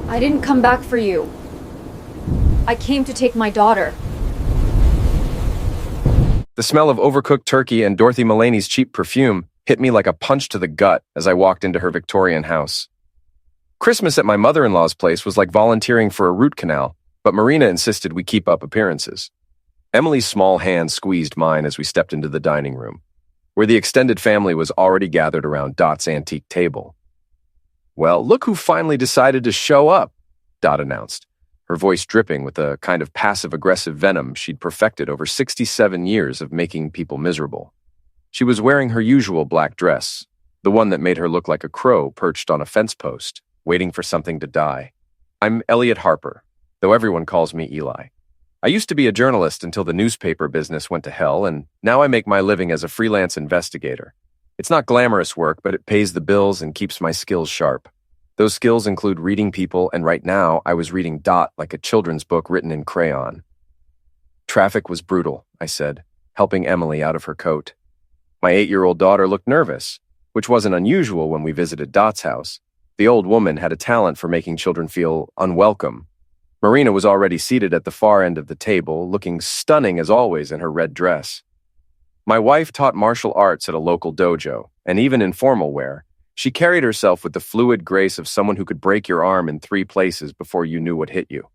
I didn't come back for you. I came to take my daughter. The smell of overcooked turkey and Dorothy Mulaney's cheap perfume hit me like a punch to the gut as I walked into her Victorian house. Christmas at my mother-in-law's place was like volunteering for a root canal, but Marina insisted we keep up appearances. Emily's small hand squeezed mine as we stepped into the dining room, where the extended family was already gathered around Dot's antique table. "Well, look who finally decided to show up," Dot announced, her voice dripping with a kind of passive-aggressive venom she'd perfected over 67 years of making people miserable. She was wearing her usual black dress, the one that made her look like a crow perched on a fence post, waiting for something to die. "I'm Elliot Harper, though everyone calls me Eli. I used to be a journalist until the newspaper business went to hell, and now I make my living as a freelance investigator. It's not glamorous work, but it pays the bills and keeps my skills sharp. Those skills include reading people, and right now I was reading Dot like a children's book written in crayon." "Traffic was brutal," I said, helping Emily out of her coat. My 8-year-old daughter looked nervous, which wasn't unusual when we visited Dot's house. The old woman had a talent for making children feel unwelcome. Marina was already seated at the far end of the table, looking stunning as always in her red dress. My wife taught martial arts at a local dojo, and even in formal wear, she carried herself with the fluid grace of someone who could break your arm in 3 places before you knew what hit you.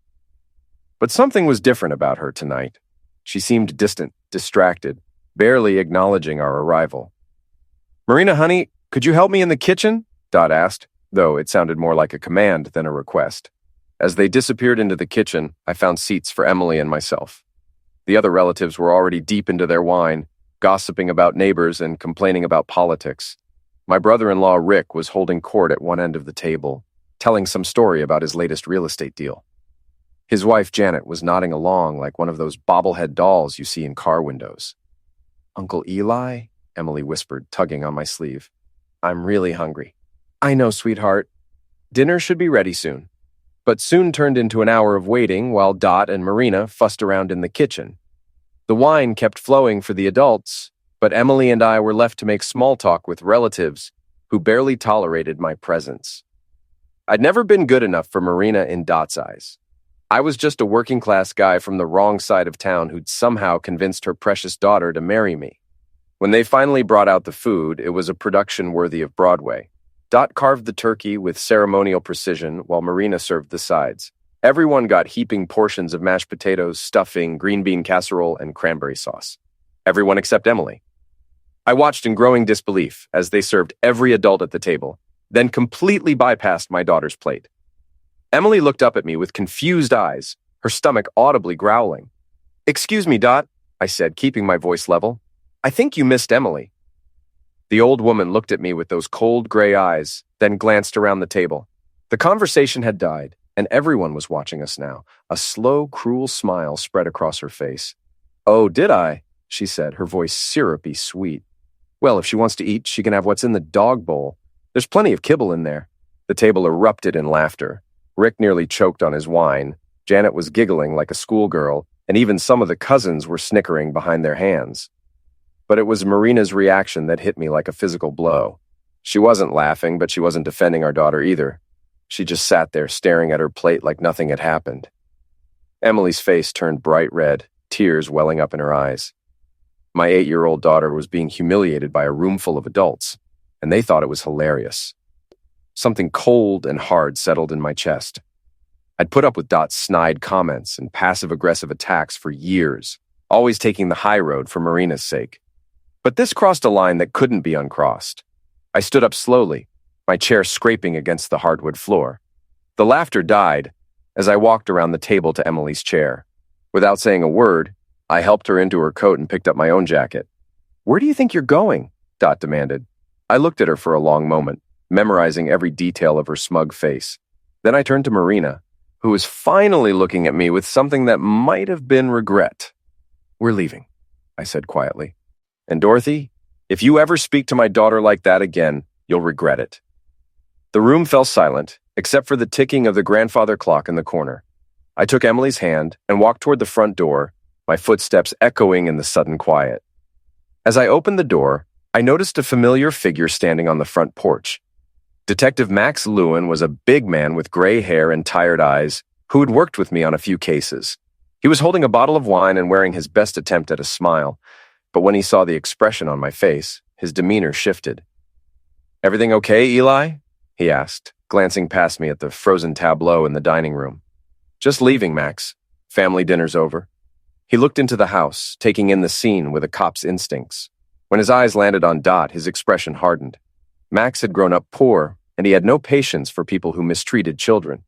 But something was different about her tonight. She seemed distant, distracted, barely acknowledging our arrival. "Marina, honey, could you help me in the kitchen?" Dot asked, though it sounded more like a command than a request. As they disappeared into the kitchen, I found seats for Emily and myself. The other relatives were already deep into their wine, gossiping about neighbors and complaining about politics. My brother-in-law, Rick, was holding court at one end of the table, telling some story about his latest real estate deal. His wife, Janet, was nodding along like one of those bobblehead dolls you see in car windows. "Uncle Eli?" Emily whispered, tugging on my sleeve. "I'm really hungry." "I know, sweetheart. Dinner should be ready soon." But soon turned into an hour of waiting while Dot and Marina fussed around in the kitchen. The wine kept flowing for the adults, but Emily and I were left to make small talk with relatives who barely tolerated my presence. I'd never been good enough for Marina in Dot's eyes. I was just a working-class guy from the wrong side of town who'd somehow convinced her precious daughter to marry me. When they finally brought out the food, it was a production worthy of Broadway. Dot carved the turkey with ceremonial precision while Marina served the sides. Everyone got heaping portions of mashed potatoes, stuffing, green bean casserole, and cranberry sauce. Everyone except Emily. I watched in growing disbelief as they served every adult at the table, then completely bypassed my daughter's plate. Emily looked up at me with confused eyes, her stomach audibly growling. "Excuse me, Dot," I said, keeping my voice level. "I think you missed Emily." The old woman looked at me with those cold gray eyes, then glanced around the table. The conversation had died, and everyone was watching us now. A slow, cruel smile spread across her face. "Oh, did I?" she said, her voice syrupy sweet. "Well, if she wants to eat, she can have what's in the dog bowl. There's plenty of kibble in there." The table erupted in laughter. Rick nearly choked on his wine. Janet was giggling like a schoolgirl, and even some of the cousins were snickering behind their hands. But it was Marina's reaction that hit me like a physical blow. She wasn't laughing, but she wasn't defending our daughter either. She just sat there staring at her plate like nothing had happened. Emily's face turned bright red, tears welling up in her eyes. My 8-year-old daughter was being humiliated by a room full of adults, and they thought it was hilarious. Something cold and hard settled in my chest. I'd put up with Dot's snide comments and passive-aggressive attacks for years, always taking the high road for Marina's sake. But this crossed a line that couldn't be uncrossed. I stood up slowly, my chair scraping against the hardwood floor. The laughter died as I walked around the table to Emily's chair. Without saying a word, I helped her into her coat and picked up my own jacket. "Where do you think you're going?" Dot demanded. I looked at her for a long moment, memorizing every detail of her smug face. Then I turned to Marina, who was finally looking at me with something that might have been regret. "We're leaving," I said quietly. "And Dorothy, if you ever speak to my daughter like that again, you'll regret it." The room fell silent, except for the ticking of the grandfather clock in the corner. I took Emily's hand and walked toward the front door, my footsteps echoing in the sudden quiet. As I opened the door, I noticed a familiar figure standing on the front porch. Detective Max Lewin was a big man with gray hair and tired eyes who had worked with me on a few cases. He was holding a bottle of wine and wearing his best attempt at a smile, but when he saw the expression on my face, his demeanor shifted. "Everything okay, Eli?" he asked, glancing past me at the frozen tableau in the dining room. "Just leaving, Max. Family dinner's over." He looked into the house, taking in the scene with a cop's instincts. When his eyes landed on Dot, his expression hardened. Max had grown up poor, and he had no patience for people who mistreated children.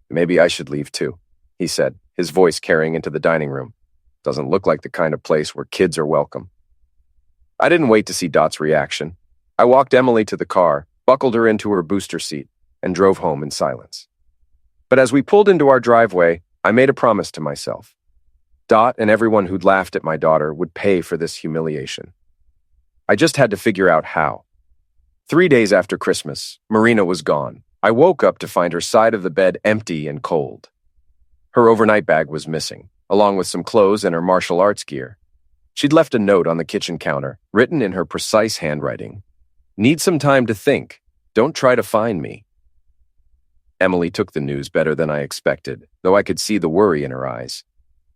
"Maybe I should leave too," he said, his voice carrying into the dining room. "Doesn't look like the kind of place where kids are welcome." I didn't wait to see Dot's reaction. I walked Emily to the car, buckled her into her booster seat, and drove home in silence. But as we pulled into our driveway, I made a promise to myself. Dot and everyone who'd laughed at my daughter would pay for this humiliation. I just had to figure out how. 3 days after Christmas, Marina was gone. I woke up to find her side of the bed empty and cold. Her overnight bag was missing, along with some clothes and her martial arts gear. She'd left a note on the kitchen counter, written in her precise handwriting. "Need some time to think. Don't try to find me." Emily took the news better than I expected, though I could see the worry in her eyes.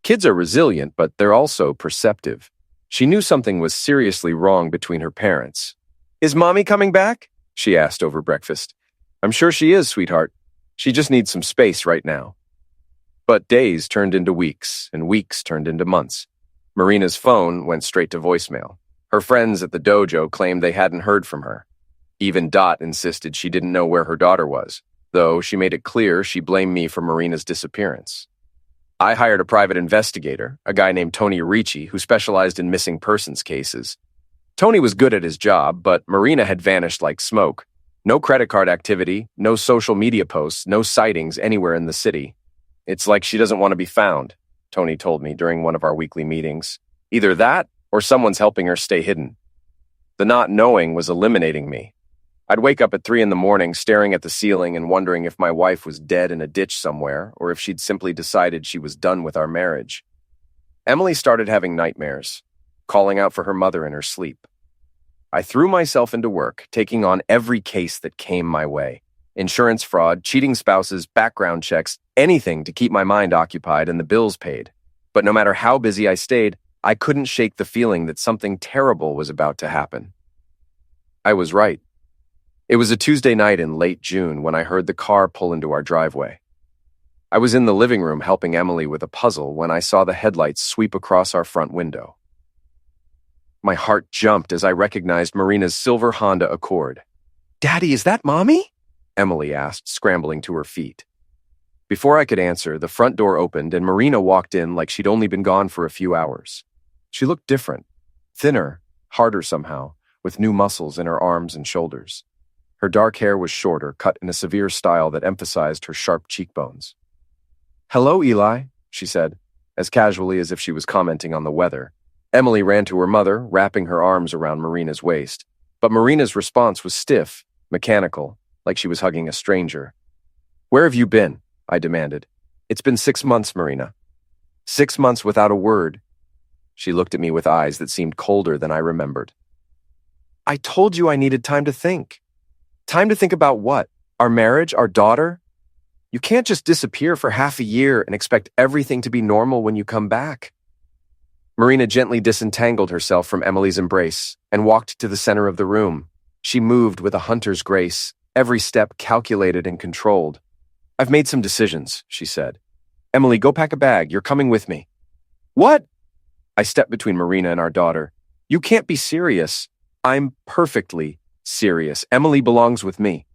Kids are resilient, but they're also perceptive. She knew something was seriously wrong between her parents. "Is Mommy coming back?" she asked over breakfast. "I'm sure she is, sweetheart. She just needs some space right now." But days turned into weeks, and weeks turned into months. Marina's phone went straight to voicemail. Her friends at the dojo claimed they hadn't heard from her. Even Dot insisted she didn't know where her daughter was, though she made it clear she blamed me for Marina's disappearance. I hired a private investigator, a guy named Tony Ricci, who specialized in missing persons cases. Tony was good at his job, but Marina had vanished like smoke. No credit card activity, no social media posts, no sightings anywhere in the city. "It's like she doesn't want to be found," Tony told me during one of our weekly meetings. "Either that, or someone's helping her stay hidden." The not knowing was eliminating me. I'd wake up at 3 in the morning staring at the ceiling and wondering if my wife was dead in a ditch somewhere, or if she'd simply decided she was done with our marriage. Emily started having nightmares, calling out for her mother in her sleep. I threw myself into work, taking on every case that came my way. Insurance fraud, cheating spouses, background checks, anything to keep my mind occupied and the bills paid. But no matter how busy I stayed, I couldn't shake the feeling that something terrible was about to happen. I was right. It was a Tuesday night in late June when I heard the car pull into our driveway. I was in the living room helping Emily with a puzzle when I saw the headlights sweep across our front window. My heart jumped as I recognized Marina's silver Honda Accord. "Daddy, is that Mommy?" Emily asked, scrambling to her feet. Before I could answer, the front door opened and Marina walked in like she'd only been gone for a few hours. She looked different, thinner, harder somehow, with new muscles in her arms and shoulders. Her dark hair was shorter, cut in a severe style that emphasized her sharp cheekbones. "Hello, Eli," she said, as casually as if she was commenting on the weather. Emily ran to her mother, wrapping her arms around Marina's waist. But Marina's response was stiff, mechanical, like she was hugging a stranger. "Where have you been?" I demanded. "It's been 6 months, Marina." 6 months without a word. She looked at me with eyes that seemed colder than I remembered. "I told you I needed time to think." "Time to think about what? Our marriage? Our daughter? You can't just disappear for half a year and expect everything to be normal when you come back." Marina gently disentangled herself from Emily's embrace and walked to the center of the room. She moved with a hunter's grace, every step calculated and controlled. "I've made some decisions," she said. "Emily, go pack a bag. You're coming with me." "What?" I stepped between Marina and our daughter. "You can't be serious." "I'm perfectly serious. Emily belongs with me."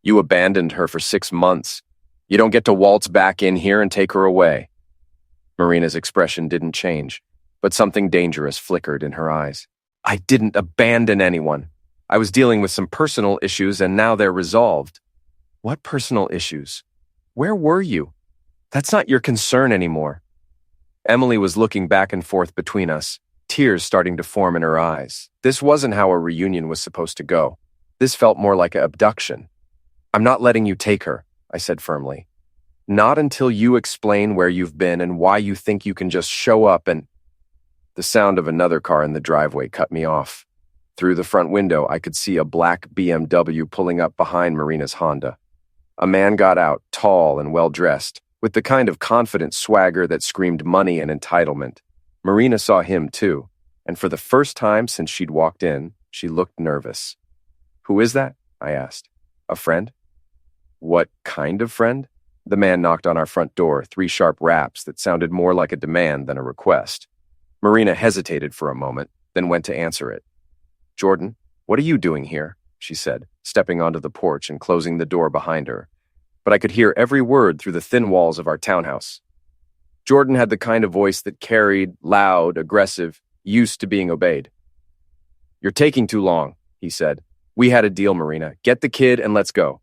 "You abandoned her for 6 months. You don't get to waltz back in here and take her away." Marina's expression didn't change, but something dangerous flickered in her eyes. "I didn't abandon anyone. I was dealing with some personal issues and now they're resolved." "What personal issues? Where were you? That's not your concern anymore." Emily was looking back and forth between us, tears starting to form in her eyes. This wasn't how a reunion was supposed to go. This felt more like an abduction. "I'm not letting you take her," I said firmly. "Not until you explain where you've been and why you think you can just show up and—" The sound of another car in the driveway cut me off. Through the front window, I could see a black BMW pulling up behind Marina's Honda. A man got out, tall and well-dressed, with the kind of confident swagger that screamed money and entitlement. Marina saw him too, and for the first time since she'd walked in, she looked nervous. "Who is that?" I asked. "A friend?" "What kind of friend?" The man knocked on our front door, 3 sharp raps that sounded more like a demand than a request. Marina hesitated for a moment, then went to answer it. "Jordan, what are you doing here?" she said, stepping onto the porch and closing the door behind her. But I could hear every word through the thin walls of our townhouse. Jordan had the kind of voice that carried, loud, aggressive, used to being obeyed. "You're taking too long," he said. "We had a deal, Marina. Get the kid and let's go."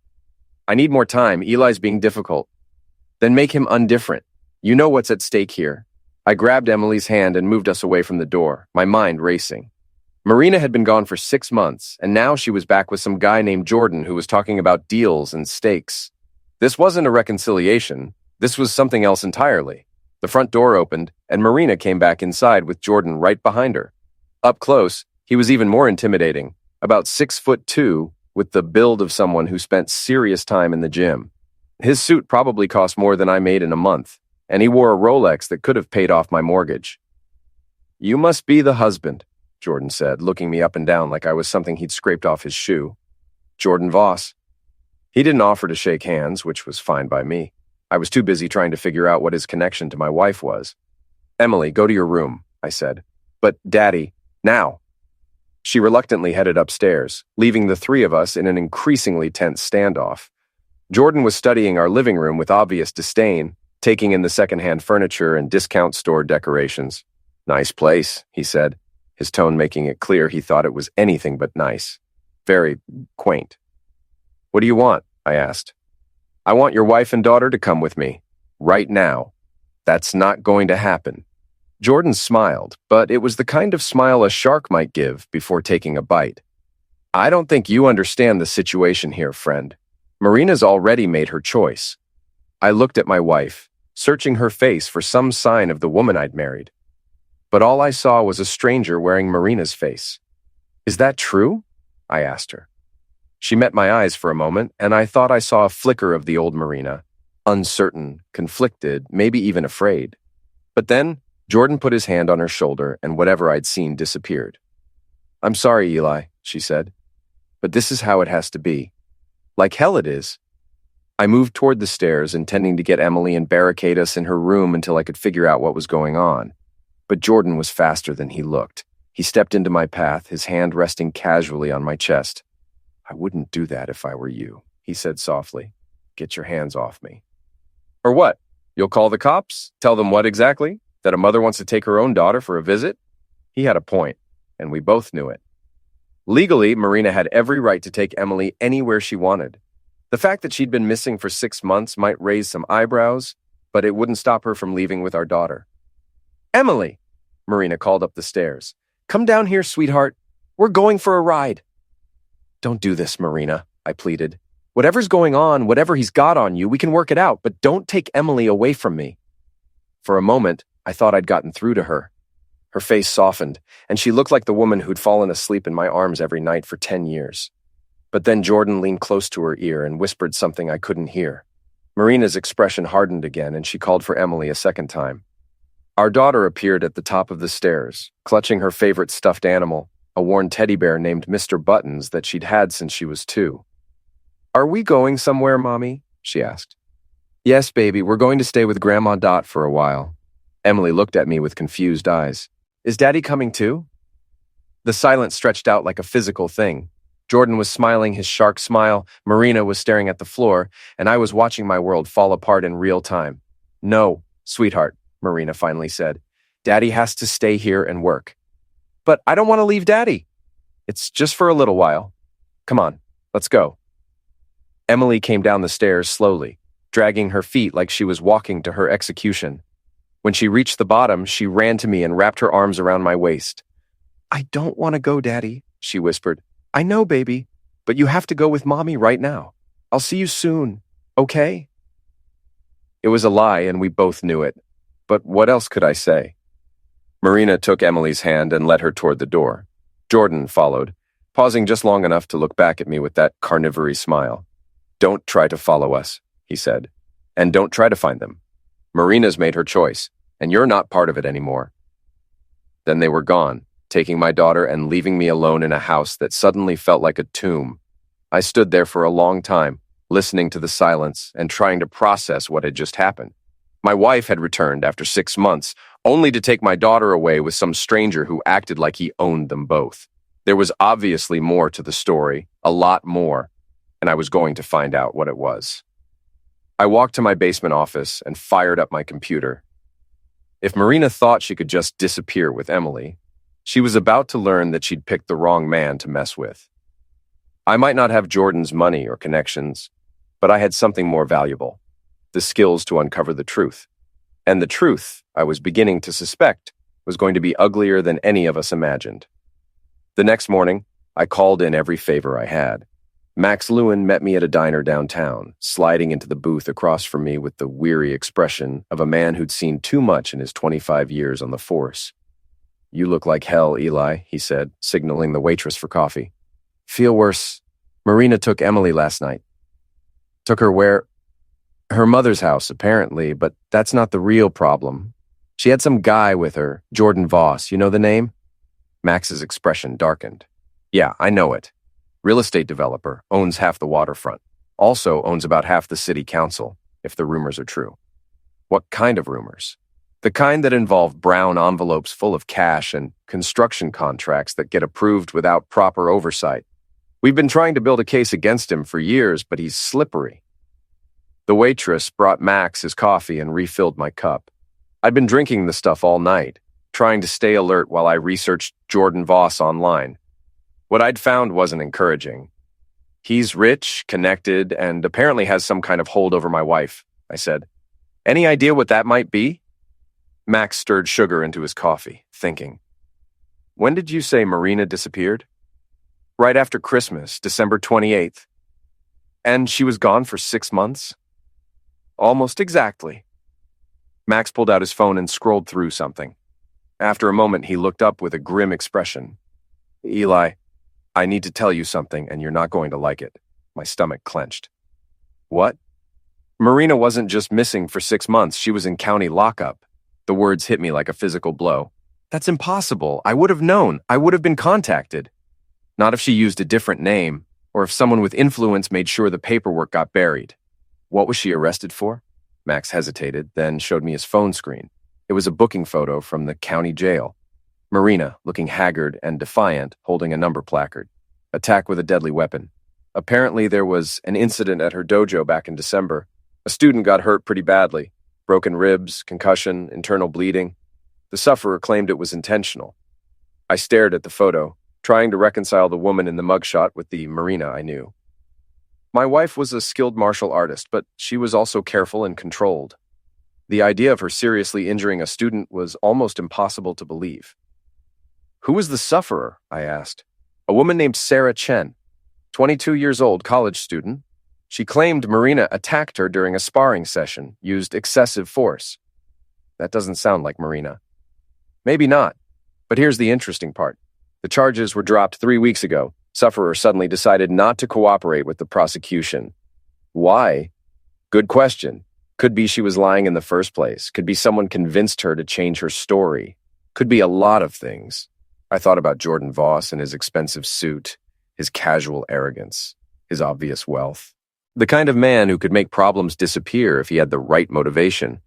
"I need more time. Eli's being difficult." "Then make him undifferent. You know what's at stake here." I grabbed Emily's hand and moved us away from the door, my mind racing. Marina had been gone for 6 months, and now she was back with some guy named Jordan who was talking about deals and stakes. This wasn't a reconciliation. This was something else entirely. The front door opened, and Marina came back inside with Jordan right behind her. Up close, he was even more intimidating, about 6'2", with the build of someone who spent serious time in the gym. His suit probably cost more than I made in a month, and he wore a Rolex that could have paid off my mortgage. "You must be the husband," Jordan said, looking me up and down like I was something he'd scraped off his shoe. "Jordan Voss." He didn't offer to shake hands, which was fine by me. I was too busy trying to figure out what his connection to my wife was. "Emily, go to your room," I said. "But, Daddy, now." She reluctantly headed upstairs, leaving the 3 of us in an increasingly tense standoff. Jordan was studying our living room with obvious disdain, taking in the secondhand furniture and discount store decorations. "Nice place," he said, his tone making it clear he thought it was anything but nice. Very quaint. "What do you want?" I asked. "I want your wife and daughter to come with me. Right now." "That's not going to happen." Jordan smiled, but it was the kind of smile a shark might give before taking a bite. "I don't think you understand the situation here, friend. Marina's already made her choice." I looked at my wife, searching her face for some sign of the woman I'd married. But all I saw was a stranger wearing Marina's face. "Is that true?" I asked her. She met my eyes for a moment, and I thought I saw a flicker of the old Marina, uncertain, conflicted, maybe even afraid. But then, Jordan put his hand on her shoulder, and whatever I'd seen disappeared. "I'm sorry, Eli," she said, "but this is how it has to be. Like hell it is." I moved toward the stairs, intending to get Emily and barricade us in her room until I could figure out what was going on. But Jordan was faster than he looked. He stepped into my path, his hand resting casually on my chest. "I wouldn't do that if I were you," he said softly. "Get your hands off me." "Or what? You'll call the cops? Tell them what exactly? That a mother wants to take her own daughter for a visit?" He had a point, and we both knew it. Legally, Marina had every right to take Emily anywhere she wanted. The fact that she'd been missing for 6 months might raise some eyebrows, but it wouldn't stop her from leaving with our daughter. "Emily," Marina called up the stairs. "Come down here, sweetheart. We're going for a ride." "Don't do this, Marina," I pleaded. "Whatever's going on, whatever he's got on you, we can work it out, but don't take Emily away from me." For a moment, I thought I'd gotten through to her. Her face softened, and she looked like the woman who'd fallen asleep in my arms every night for 10 years. But then Jordan leaned close to her ear and whispered something I couldn't hear. Marina's expression hardened again, and she called for Emily a second time. Our daughter appeared at the top of the stairs, clutching her favorite stuffed animal, a worn teddy bear named Mr. Buttons that she'd had since she was 2. "Are we going somewhere, Mommy?" she asked. "Yes, baby, we're going to stay with Grandma Dot for a while." Emily looked at me with confused eyes. "Is Daddy coming too?" The silence stretched out like a physical thing. Jordan was smiling his shark smile, Marina was staring at the floor, and I was watching my world fall apart in real time. "No, sweetheart," Marina finally said. "Daddy has to stay here and work." "But I don't want to leave Daddy." "It's just for a little while. Come on, let's go." Emily came down the stairs slowly, dragging her feet like she was walking to her execution. When she reached the bottom, she ran to me and wrapped her arms around my waist. "I don't want to go, Daddy," she whispered. "I know, baby, but you have to go with Mommy right now. I'll see you soon, okay?" It was a lie, and we both knew it. But what else could I say? Marina took Emily's hand and led her toward the door. Jordan followed, pausing just long enough to look back at me with that carnivory smile. "Don't try to follow us," he said. "And don't try to find them. Marina's made her choice, and you're not part of it anymore." Then they were gone, taking my daughter and leaving me alone in a house that suddenly felt like a tomb. I stood there for a long time, listening to the silence and trying to process what had just happened. My wife had returned after 6 months, only to take my daughter away with some stranger who acted like he owned them both. There was obviously more to the story, a lot more, and I was going to find out what it was. I walked to my basement office and fired up my computer. If Marina thought she could just disappear with Emily, she was about to learn that she'd picked the wrong man to mess with. I might not have Jordan's money or connections, but I had something more valuable: the skills to uncover the truth. And the truth, I was beginning to suspect, was going to be uglier than any of us imagined. The next morning, I called in every favor I had. Max Lewin met me at a diner downtown, sliding into the booth across from me with the weary expression of a man who'd seen too much in his 25 years on the force. "You look like hell, Eli," he said, signaling the waitress for coffee. "Feel worse. Marina took Emily last night." "Took her where?" "Her mother's house, apparently, but that's not the real problem. She had some guy with her, Jordan Voss. You know the name?" Max's expression darkened. "Yeah, I know it. Real estate developer, owns half the waterfront. Also owns about half the city council, if the rumors are true." "What kind of rumors?" "The kind that involve brown envelopes full of cash and construction contracts that get approved without proper oversight. We've been trying to build a case against him for years, but he's slippery." The waitress brought Max his coffee and refilled my cup. I'd been drinking the stuff all night, trying to stay alert while I researched Jordan Voss online. What I'd found wasn't encouraging. "He's rich, connected, and apparently has some kind of hold over my wife," I said. "Any idea what that might be?" Max stirred sugar into his coffee, thinking. "When did you say Marina disappeared?" "Right after Christmas, December 28th. "And she was gone for 6 months?" "Almost exactly." Max pulled out his phone and scrolled through something. After a moment, he looked up with a grim expression. "Eli, I need to tell you something, and you're not going to like it." My stomach clenched. "What?" "Marina wasn't just missing for 6 months. She was in county lockup." The words hit me like a physical blow. "That's impossible. I would have known. I would have been contacted." "Not if she used a different name, or if someone with influence made sure the paperwork got buried." "What was she arrested for?" Max hesitated, then showed me his phone screen. It was a booking photo from the county jail. Marina, looking haggard and defiant, holding a number placard. "Attack with a deadly weapon." Apparently there was an incident at her dojo back in December. A student got hurt pretty badly. Broken ribs, concussion, internal bleeding. The sufferer claimed it was intentional. I stared at the photo, trying to reconcile the woman in the mugshot with the Marina I knew. My wife was a skilled martial artist, but she was also careful and controlled. The idea of her seriously injuring a student was almost impossible to believe. "Who was the sufferer?" I asked. "A woman named Sarah Chen, 22 years old, college student. She claimed Marina attacked her during a sparring session, used excessive force." "That doesn't sound like Marina." "Maybe not, but here's the interesting part. The charges were dropped 3 weeks ago. Sufferer suddenly decided not to cooperate with the prosecution. Why? Good question. Could be she was lying in the first place. Could be someone convinced her to change her story. Could be a lot of things. I thought about Jordan Voss and his expensive suit, his casual arrogance, his obvious wealth. The kind of man who could make problems disappear if he had the right motivation.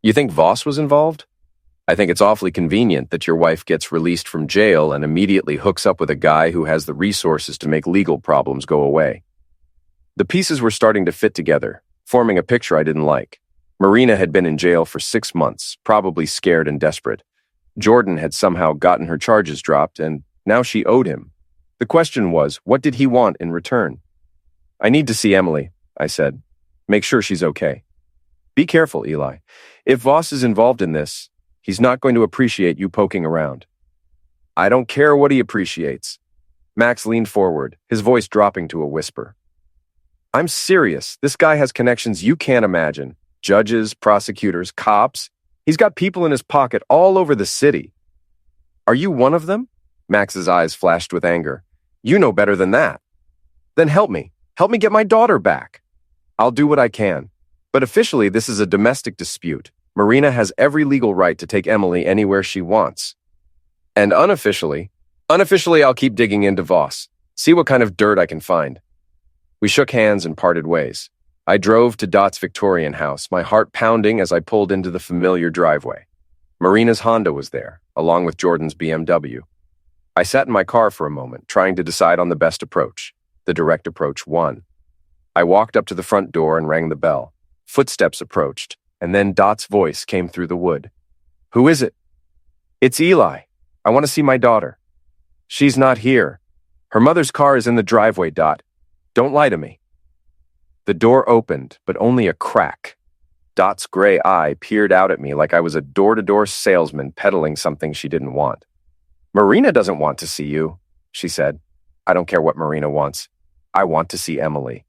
You think Voss was involved? I think it's awfully convenient that your wife gets released from jail and immediately hooks up with a guy who has the resources to make legal problems go away. The pieces were starting to fit together, forming a picture I didn't like. Marina had been in jail for 6 months, probably scared and desperate. Jordan had somehow gotten her charges dropped, and now she owed him. The question was, what did he want in return? "I need to see Emily," I said. "Make sure she's okay." "Be careful, Eli. If Voss is involved in this, he's not going to appreciate you poking around." "I don't care what he appreciates." Max leaned forward, his voice dropping to a whisper. "I'm serious. This guy has connections you can't imagine. Judges, prosecutors, cops. He's got people in his pocket all over the city." "Are you one of them?" Max's eyes flashed with anger. You know better than that. Then help me. Help me get my daughter back. I'll do what I can. But officially, this is a domestic dispute. Marina has every legal right to take Emily anywhere she wants. And unofficially, I'll keep digging into Voss. See what kind of dirt I can find. We shook hands and parted ways. I drove to Dot's Victorian house, my heart pounding as I pulled into the familiar driveway. Marina's Honda was there, along with Jordan's BMW. I sat in my car for a moment, trying to decide on the best approach. The direct approach won. I walked up to the front door and rang the bell. Footsteps approached, and then Dot's voice came through the wood. Who is it? It's Eli. I want to see my daughter. She's not here. Her mother's car is in the driveway, Dot. Don't lie to me. The door opened, but only a crack. Dot's gray eye peered out at me like I was a door-to-door salesman peddling something she didn't want. Marina doesn't want to see you, she said. I don't care what Marina wants. I want to see Emily.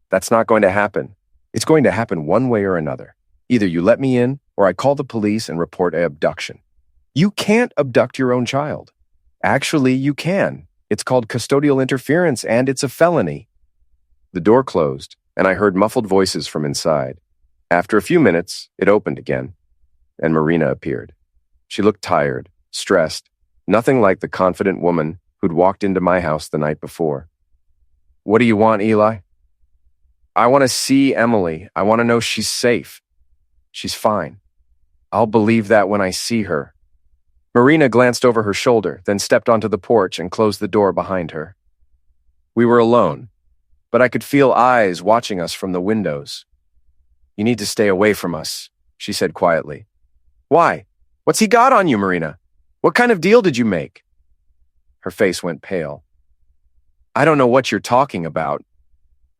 That's not going to happen. It's going to happen one way or another. Either you let me in, or I call the police and report an abduction. You can't abduct your own child. Actually, you can. It's called custodial interference, and it's a felony. The door closed, and I heard muffled voices from inside. After a few minutes, it opened again, and Marina appeared. She looked tired, stressed, nothing like the confident woman who'd walked into my house the night before. What do you want, Eli? I want to see Emily. I want to know she's safe. She's fine. I'll believe that when I see her. Marina glanced over her shoulder, then stepped onto the porch and closed the door behind her. We were alone, but I could feel eyes watching us from the windows. You need to stay away from us, she said quietly. Why? What's he got on you, Marina? What kind of deal did you make? Her face went pale. I don't know what you're talking about.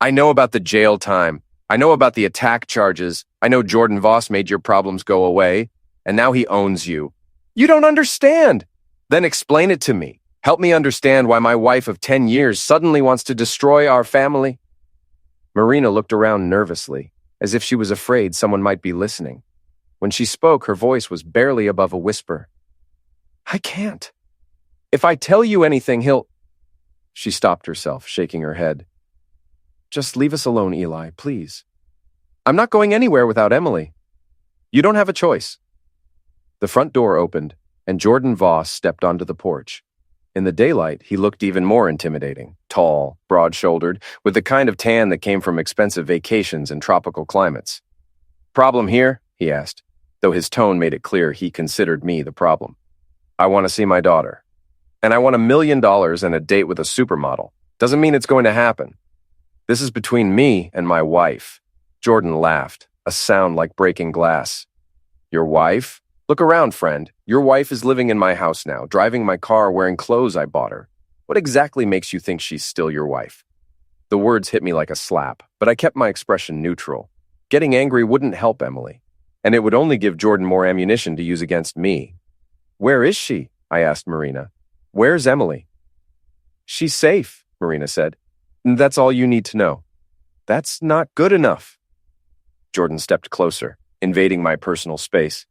I know about the jail time. I know about the attack charges. I know Jordan Voss made your problems go away, and now he owns you. You don't understand. Then explain it to me. Help me understand why my wife of 10 years suddenly wants to destroy our family. Marina looked around nervously, as if she was afraid someone might be listening. When she spoke, her voice was barely above a whisper. I can't. If I tell you anything, he'll... She stopped herself, shaking her head. Just leave us alone, Eli, please. I'm not going anywhere without Emily. You don't have a choice. The front door opened, and Jordan Voss stepped onto the porch. In the daylight, he looked even more intimidating, tall, broad-shouldered, with the kind of tan that came from expensive vacations in tropical climates. Problem here? He asked, though his tone made it clear he considered me the problem. I want to see my daughter. And I want $1 million and a date with a supermodel. Doesn't mean it's going to happen. This is between me and my wife. Jordan laughed, a sound like breaking glass. Your wife? Look around, friend. Your wife is living in my house now, driving my car, wearing clothes I bought her. What exactly makes you think she's still your wife? The words hit me like a slap, but I kept my expression neutral. Getting angry wouldn't help Emily, and it would only give Jordan more ammunition to use against me. Where is she? I asked Marina. Where's Emily? She's safe, Marina said. That's all you need to know. That's not good enough. Jordan stepped closer, invading my personal space.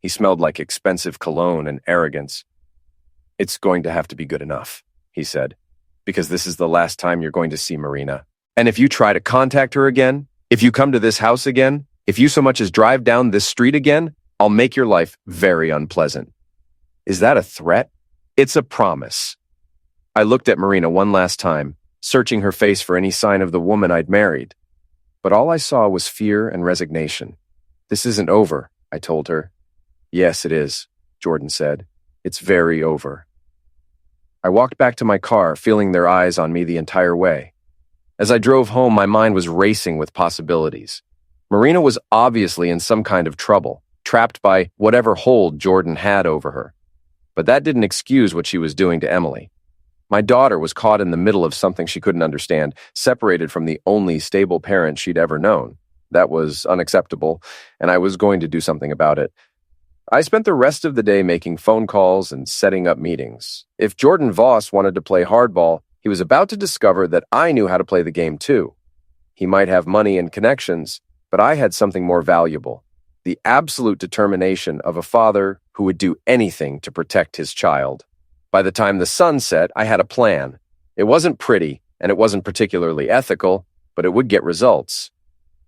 He smelled like expensive cologne and arrogance. It's going to have to be good enough, he said, because this is the last time you're going to see Marina. And if you try to contact her again, if you come to this house again, if you so much as drive down this street again, I'll make your life very unpleasant. Is that a threat? It's a promise. I looked at Marina one last time, searching her face for any sign of the woman I'd married. But all I saw was fear and resignation. This isn't over, I told her. Yes, it is, Jordan said. It's very over. I walked back to my car, feeling their eyes on me the entire way. As I drove home, my mind was racing with possibilities. Marina was obviously in some kind of trouble, trapped by whatever hold Jordan had over her. But that didn't excuse what she was doing to Emily. My daughter was caught in the middle of something she couldn't understand, separated from the only stable parent she'd ever known. That was unacceptable, and I was going to do something about it. I spent the rest of the day making phone calls and setting up meetings. If Jordan Voss wanted to play hardball, he was about to discover that I knew how to play the game too. He might have money and connections, but I had something more valuable: the absolute determination of a father who would do anything to protect his child. By the time the sun set, I had a plan. It wasn't pretty, and it wasn't particularly ethical, but it would get results.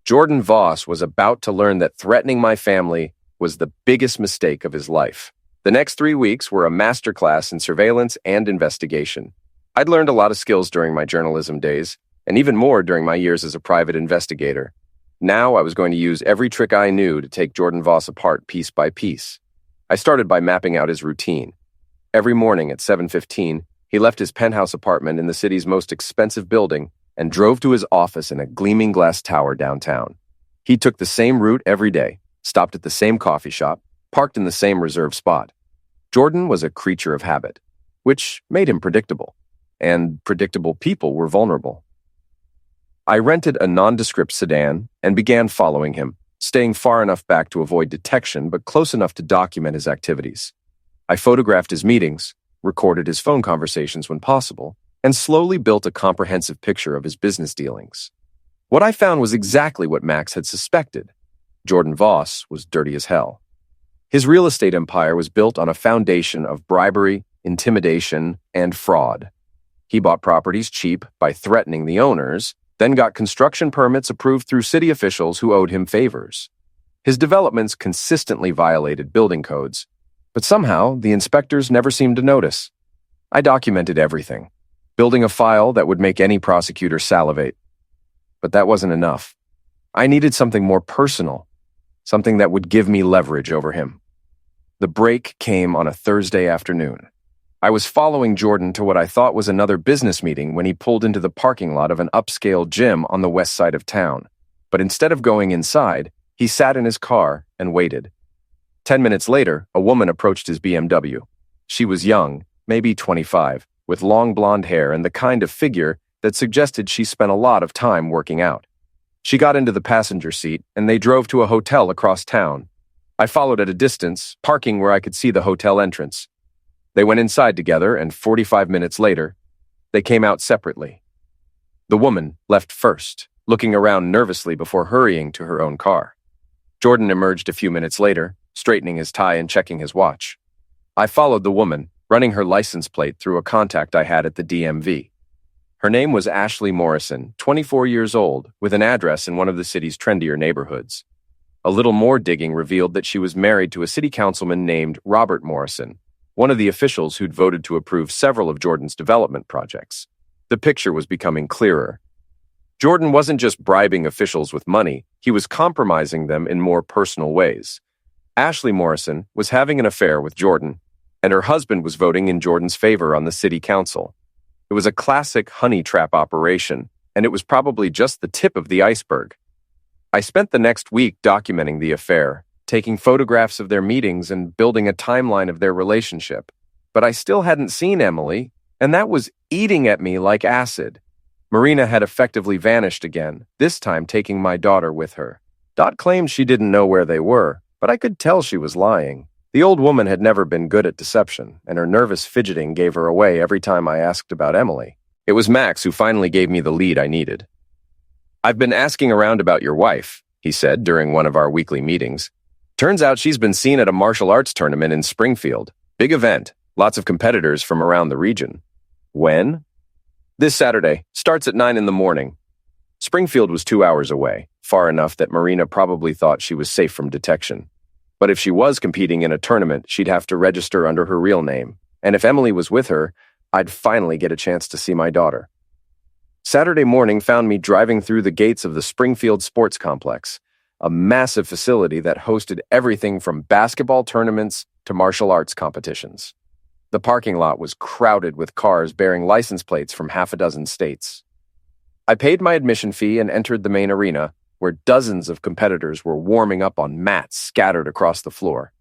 Jordan Voss was about to learn that threatening my family was the biggest mistake of his life. The next 3 weeks were a masterclass in surveillance and investigation. I'd learned a lot of skills during my journalism days, and even more during my years as a private investigator. Now I was going to use every trick I knew to take Jordan Voss apart piece by piece. I started by mapping out his routine. Every morning at 7:15, he left his penthouse apartment in the city's most expensive building and drove to his office in a gleaming glass tower downtown. He took the same route every day, stopped at the same coffee shop, parked in the same reserved spot. Jordan was a creature of habit, which made him predictable, and predictable people were vulnerable. I rented a nondescript sedan and began following him, staying far enough back to avoid detection but close enough to document his activities. I photographed his meetings, recorded his phone conversations when possible, and slowly built a comprehensive picture of his business dealings. What I found was exactly what Max had suspected. Jordan Voss was dirty as hell. His real estate empire was built on a foundation of bribery, intimidation, and fraud. He bought properties cheap by threatening the owners, then got construction permits approved through city officials who owed him favors. His developments consistently violated building codes, but somehow the inspectors never seemed to notice. I documented everything, building a file that would make any prosecutor salivate. But that wasn't enough. I needed something more personal, something that would give me leverage over him. The break came on a Thursday afternoon. I was following Jordan to what I thought was another business meeting when he pulled into the parking lot of an upscale gym on the west side of town. But instead of going inside, he sat in his car and waited. 10 minutes later, a woman approached his BMW. She was young, maybe 25, with long blonde hair and the kind of figure that suggested she spent a lot of time working out. She got into the passenger seat, and they drove to a hotel across town. I followed at a distance, parking where I could see the hotel entrance. They went inside together, and 45 minutes later, they came out separately. The woman left first, looking around nervously before hurrying to her own car. Jordan emerged a few minutes later, straightening his tie and checking his watch. I followed the woman, running her license plate through a contact I had at the DMV. Her name was Ashley Morrison, 24 years old, with an address in one of the city's trendier neighborhoods. A little more digging revealed that she was married to a city councilman named Robert Morrison, one of the officials who'd voted to approve several of Jordan's development projects. The picture was becoming clearer. Jordan wasn't just bribing officials with money, he was compromising them in more personal ways. Ashley Morrison was having an affair with Jordan, and her husband was voting in Jordan's favor on the city council. It was a classic honey trap operation, and it was probably just the tip of the iceberg. I spent the next week documenting the affair, taking photographs of their meetings and building a timeline of their relationship. But I still hadn't seen Emily, and that was eating at me like acid. Marina had effectively vanished again, this time taking my daughter with her. Dot claimed she didn't know where they were, but I could tell she was lying. The old woman had never been good at deception, and her nervous fidgeting gave her away every time I asked about Emily. It was Max who finally gave me the lead I needed. "I've been asking around about your wife," he said during one of our weekly meetings. "Turns out she's been seen at a martial arts tournament in Springfield. Big event, lots of competitors from around the region." "When?" "This Saturday. Starts at 9 in the morning." Springfield was 2 hours away, far enough that Marina probably thought she was safe from detection. But if she was competing in a tournament, she'd have to register under her real name. And if Emily was with her, I'd finally get a chance to see my daughter. Saturday morning found me driving through the gates of the Springfield Sports Complex, a massive facility that hosted everything from basketball tournaments to martial arts competitions. The parking lot was crowded with cars bearing license plates from half a dozen states. I paid my admission fee and entered the main arena, where dozens of competitors were warming up on mats scattered across the floor.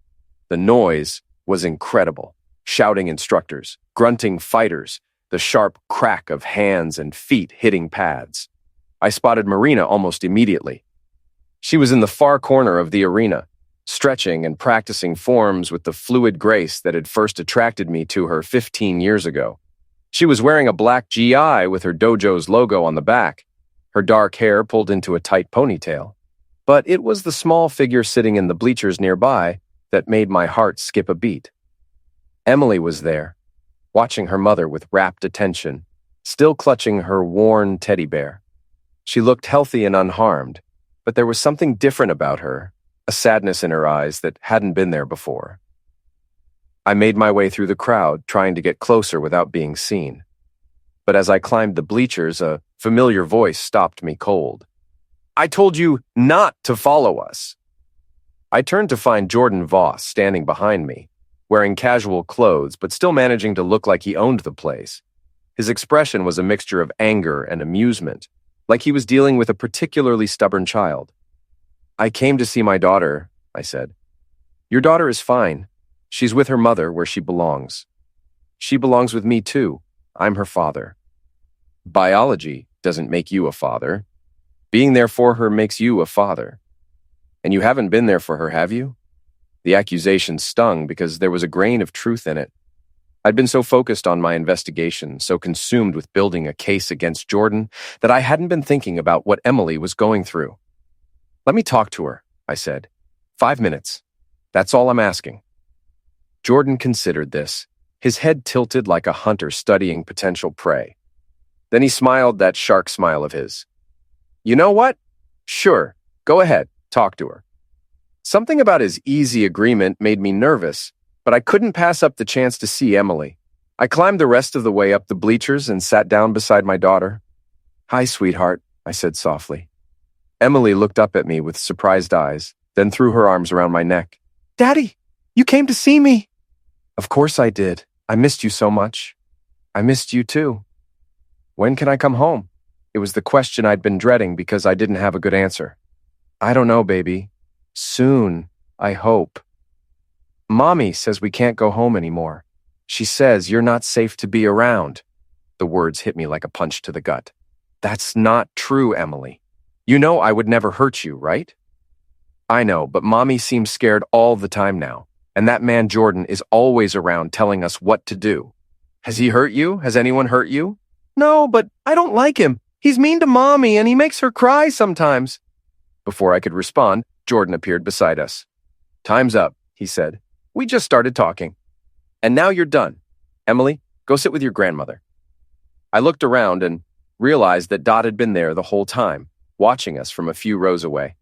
The noise was incredible. Shouting instructors, grunting fighters, the sharp crack of hands and feet hitting pads. I spotted Marina almost immediately. She was in the far corner of the arena, stretching and practicing forms with the fluid grace that had first attracted me to her 15 years ago. She was wearing a black GI with her dojo's logo on the back, her dark hair pulled into a tight ponytail. But it was the small figure sitting in the bleachers nearby that made my heart skip a beat. Emily was there, watching her mother with rapt attention, still clutching her worn teddy bear. She looked healthy and unharmed, but there was something different about her, a sadness in her eyes that hadn't been there before. I made my way through the crowd, trying to get closer without being seen. But as I climbed the bleachers, a familiar voice stopped me cold. "I told you not to follow us." I turned to find Jordan Voss standing behind me, wearing casual clothes but still managing to look like he owned the place. His expression was a mixture of anger and amusement, like he was dealing with a particularly stubborn child. "I came to see my daughter," I said. "Your daughter is fine. She's with her mother where she belongs. She belongs with me too. I'm her father." "Biology doesn't make you a father. Being there for her makes you a father. And you haven't been there for her, have you?" The accusation stung because there was a grain of truth in it. I'd been so focused on my investigation, so consumed with building a case against Jordan, that I hadn't been thinking about what Emily was going through. "Let me talk to her," I said. 5 minutes. That's all I'm asking." Jordan considered this, his head tilted like a hunter studying potential prey. Then he smiled that shark smile of his. "You know what? Sure, go ahead, talk to her." Something about his easy agreement made me nervous, but I couldn't pass up the chance to see Emily. I climbed the rest of the way up the bleachers and sat down beside my daughter. "Hi, sweetheart," I said softly. Emily looked up at me with surprised eyes, then threw her arms around my neck. "Daddy, you came to see me." "Of course I did. I missed you so much." "I missed you too." "When can I come home?" It was the question I'd been dreading because I didn't have a good answer. "I don't know, baby. Soon, I hope. Mommy says we can't go home anymore. She says you're not safe to be around." The words hit me like a punch to the gut. "That's not true, Emily. You know I would never hurt you, right?" "I know, but Mommy seems scared all the time now, and that man Jordan is always around telling us what to do." "Has he hurt you? Has anyone hurt you?" "No, but I don't like him. He's mean to Mommy and he makes her cry sometimes." Before I could respond, Jordan appeared beside us. "Time's up," he said. "We just started talking. And now you're done. Emily, go sit with your grandmother." I looked around and realized that Dot had been there the whole time, watching us from a few rows away.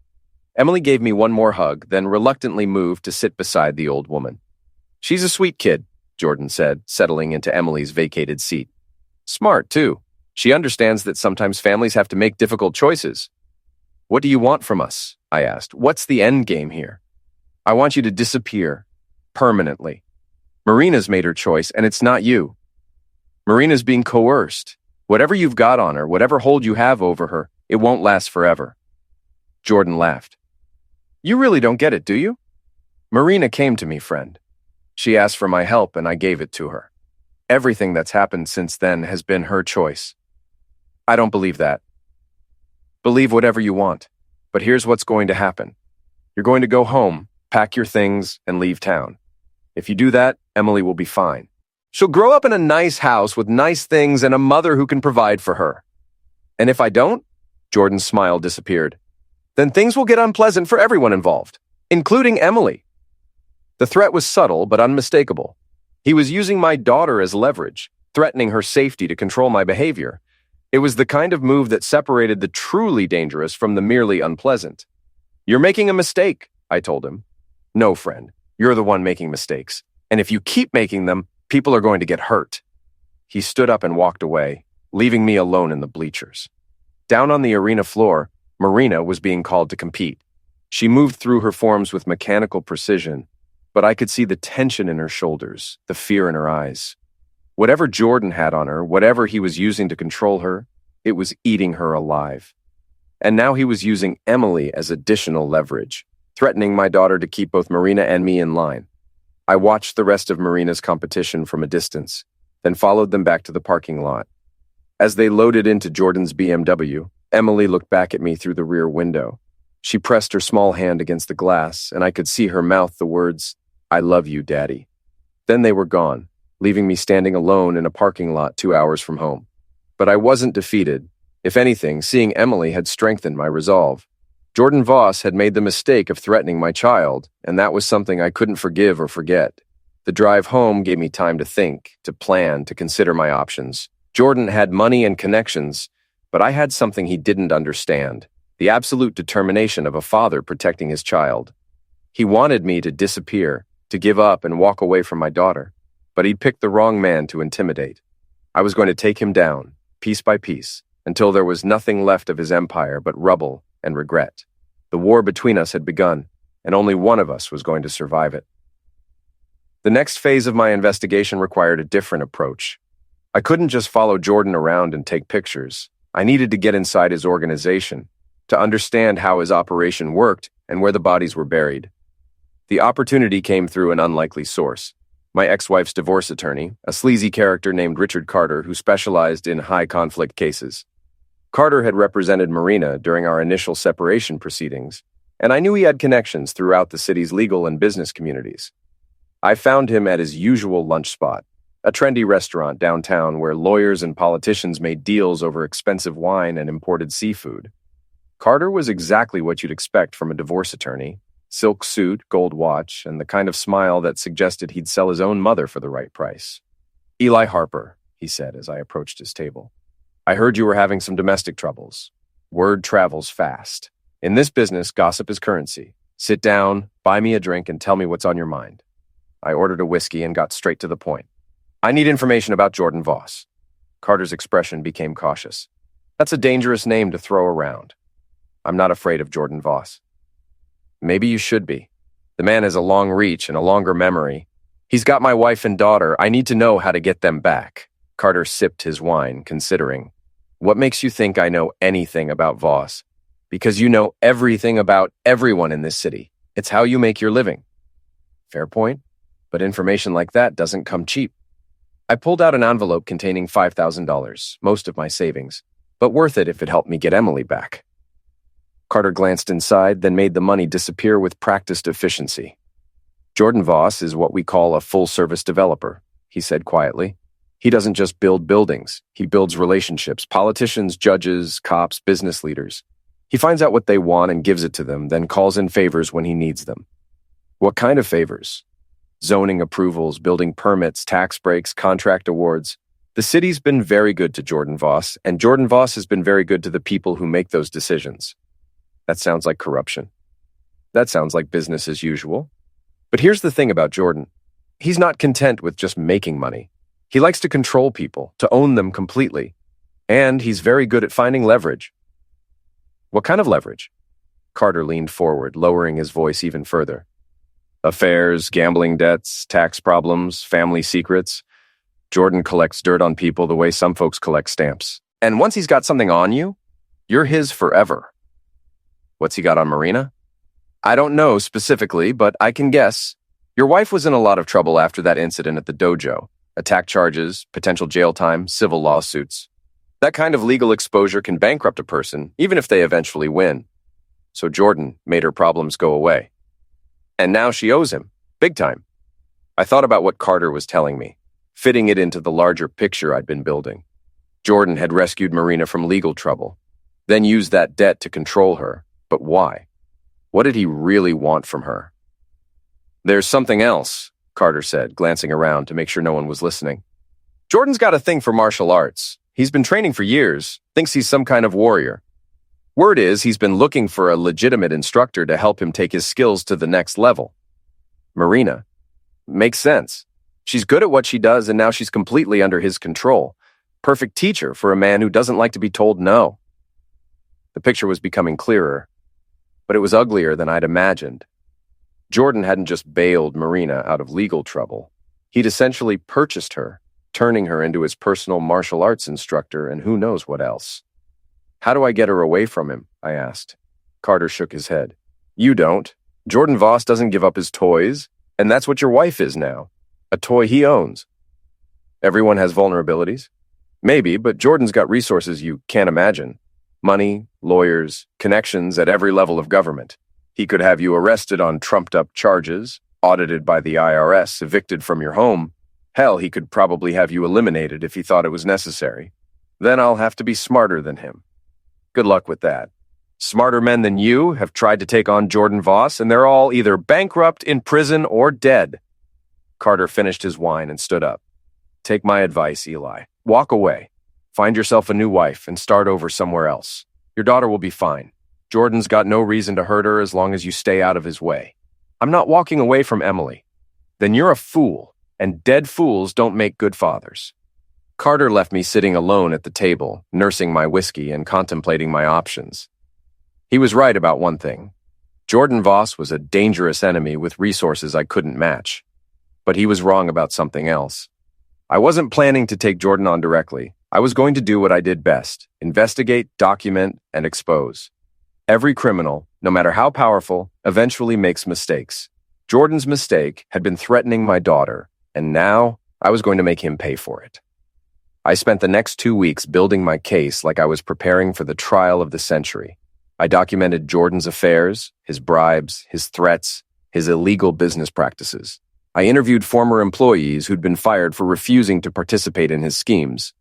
Emily gave me one more hug, then reluctantly moved to sit beside the old woman. "She's a sweet kid," Jordan said, settling into Emily's vacated seat. "Smart, too. She understands that sometimes families have to make difficult choices." "What do you want from us?" I asked. "What's the end game here?" "I want you to disappear. Permanently. Marina's made her choice, and it's not you. Marina's being coerced. Whatever you've got on her, whatever hold you have over her, it won't last forever." Jordan laughed. "You really don't get it, do you? Marina came to me, friend. She asked for my help, and I gave it to her. Everything that's happened since then has been her choice." "I don't believe that." "Believe whatever you want, but here's what's going to happen. You're going to go home, pack your things, and leave town. If you do that, Emily will be fine. She'll grow up in a nice house with nice things and a mother who can provide for her. And if I don't," Jordan's smile disappeared, "then things will get unpleasant for everyone involved, including Emily." The threat was subtle but unmistakable. He was using my daughter as leverage, threatening her safety to control my behavior. It was the kind of move that separated the truly dangerous from the merely unpleasant. "You're making a mistake," I told him. "No, friend, you're the one making mistakes. And if you keep making them, people are going to get hurt." He stood up and walked away, leaving me alone in the bleachers. Down on the arena floor, Marina was being called to compete. She moved through her forms with mechanical precision, but I could see the tension in her shoulders, the fear in her eyes. Whatever Jordan had on her, whatever he was using to control her, it was eating her alive. And now he was using Emily as additional leverage, threatening my daughter to keep both Marina and me in line. I watched the rest of Marina's competition from a distance, then followed them back to the parking lot. As they loaded into Jordan's BMW, Emily looked back at me through the rear window. She pressed her small hand against the glass, and I could see her mouth the words, "I love you, Daddy." Then they were gone, leaving me standing alone in a parking lot 2 hours from home. But I wasn't defeated. If anything, seeing Emily had strengthened my resolve. Jordan Voss had made the mistake of threatening my child, and that was something I couldn't forgive or forget. The drive home gave me time to think, to plan, to consider my options. Jordan had money and connections, but I had something he didn't understand, the absolute determination of a father protecting his child. He wanted me to disappear, to give up and walk away from my daughter, but he'd picked the wrong man to intimidate. I was going to take him down, piece by piece, until there was nothing left of his empire but rubble and regret. The war between us had begun, and only one of us was going to survive it. The next phase of my investigation required a different approach. I couldn't just follow Jordan around and take pictures. I needed to get inside his organization, to understand how his operation worked and where the bodies were buried. The opportunity came through an unlikely source. My ex-wife's divorce attorney, a sleazy character named Richard Carter who specialized in high-conflict cases. Carter had represented Marina during our initial separation proceedings, and I knew he had connections throughout the city's legal and business communities. I found him at his usual lunch spot, a trendy restaurant downtown where lawyers and politicians made deals over expensive wine and imported seafood. Carter was exactly what you'd expect from a divorce attorney: silk suit, gold watch, and the kind of smile that suggested he'd sell his own mother for the right price. "Eli Harper," he said as I approached his table. "I heard you were having some domestic troubles. Word travels fast. In this business, gossip is currency. Sit down, buy me a drink, and tell me what's on your mind." I ordered a whiskey and got straight to the point. "I need information about Jordan Voss." Carter's expression became cautious. "That's a dangerous name to throw around." "I'm not afraid of Jordan Voss." "Maybe you should be. The man has a long reach and a longer memory. He's got my wife and daughter. I need to know how to get them back." Carter sipped his wine, considering. "What makes you think I know anything about Voss?" "Because you know everything about everyone in this city. It's how you make your living." "Fair point, but information like that doesn't come cheap." I pulled out an envelope containing $5,000, most of my savings, but worth it if it helped me get Emily back. Carter glanced inside, then made the money disappear with practiced efficiency. "Jordan Voss is what we call a full-service developer," he said quietly. "He doesn't just build buildings. He builds relationships, politicians, judges, cops, business leaders. He finds out what they want and gives it to them, then calls in favors when he needs them." "What kind of favors?" "Zoning approvals, building permits, tax breaks, contract awards. The city's been very good to Jordan Voss, and Jordan Voss has been very good to the people who make those decisions." "That sounds like corruption." "That sounds like business as usual." But here's the thing about Jordan. He's not content with just making money. He likes to control people, to own them completely. And he's very good at finding leverage. "What kind of leverage?" Carter leaned forward, lowering his voice even further. "Affairs, gambling debts, tax problems, family secrets. Jordan collects dirt on people the way some folks collect stamps. And once he's got something on you, you're his forever." "What's he got on Marina?" "I don't know specifically, but I can guess. Your wife was in a lot of trouble after that incident at the dojo. Attack charges, potential jail time, civil lawsuits. That kind of legal exposure can bankrupt a person, even if they eventually win. So Jordan made her problems go away. And now she owes him, big time." I thought about what Carter was telling me, fitting it into the larger picture I'd been building. Jordan had rescued Marina from legal trouble, then used that debt to control her. But why? What did he really want from her? "There's something else," Carter said, glancing around to make sure no one was listening. "Jordan's got a thing for martial arts. He's been training for years, thinks he's some kind of warrior. Word is he's been looking for a legitimate instructor to help him take his skills to the next level." "Marina. Makes sense. She's good at what she does, and now she's completely under his control. Perfect teacher for a man who doesn't like to be told no." The picture was becoming clearer, but it was uglier than I'd imagined. Jordan hadn't just bailed Marina out of legal trouble. He'd essentially purchased her, turning her into his personal martial arts instructor and who knows what else. "How do I get her away from him?" I asked. Carter shook his head. "You don't. Jordan Voss doesn't give up his toys, and that's what your wife is now. A toy he owns." "Everyone has vulnerabilities?" "Maybe, but Jordan's got resources you can't imagine. Money, lawyers, connections at every level of government. He could have you arrested on trumped-up charges, audited by the IRS, evicted from your home. Hell, he could probably have you eliminated if he thought it was necessary. Then I'll have to be smarter than him. Good luck with that. Smarter men than you have tried to take on Jordan Voss, and they're all either bankrupt, in prison, or dead." Carter finished his wine and stood up. "Take my advice, Eli. Walk away. Find yourself a new wife and start over somewhere else. Your daughter will be fine. Jordan's got no reason to hurt her as long as you stay out of his way. I'm not walking away from Emily. Then you're a fool, and dead fools don't make good fathers. Carter left me sitting alone at the table, nursing my whiskey and contemplating my options. He was right about one thing. Jordan Voss was a dangerous enemy with resources I couldn't match. But he was wrong about something else. I wasn't planning to take Jordan on directly. I was going to do what I did best: investigate, document, and expose. Every criminal, no matter how powerful, eventually makes mistakes. Jordan's mistake had been threatening my daughter, and now I was going to make him pay for it. I spent the next 2 weeks building my case like I was preparing for the trial of the century. I documented Jordan's affairs, his bribes, his threats, his illegal business practices. I interviewed former employees who'd been fired for refusing to participate in his schemes.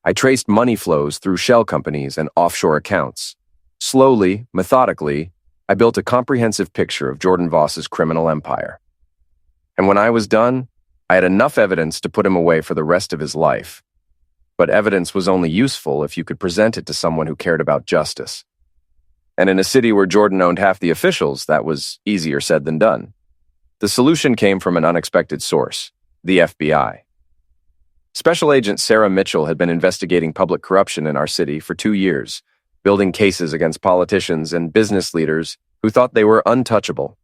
I traced money flows through shell companies and offshore accounts. Slowly, methodically, I built a comprehensive picture of Jordan Voss's criminal empire. And when I was done, I had enough evidence to put him away for the rest of his life. But evidence was only useful if you could present it to someone who cared about justice. And in a city where Jordan owned half the officials, that was easier said than done. The solution came from an unexpected source: the FBI. Special Agent Sarah Mitchell had been investigating public corruption in our city for 2 years, building cases against politicians and business leaders who thought they were untouchable.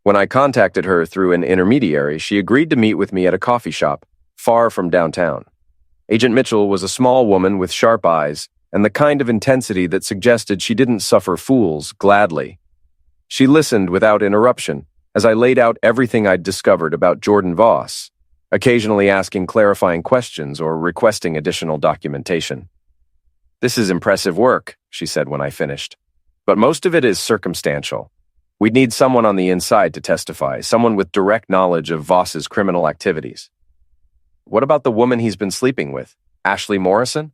When I contacted her through an intermediary, she agreed to meet with me at a coffee shop far from downtown. Agent Mitchell was a small woman with sharp eyes and the kind of intensity that suggested she didn't suffer fools gladly. She listened without interruption as I laid out everything I'd discovered about Jordan Voss, occasionally asking clarifying questions or requesting additional documentation. "This is impressive work," she said when I finished, "but most of it is circumstantial. We'd need someone on the inside to testify, someone with direct knowledge of Voss's criminal activities." "What about the woman he's been sleeping with, Ashley Morrison?"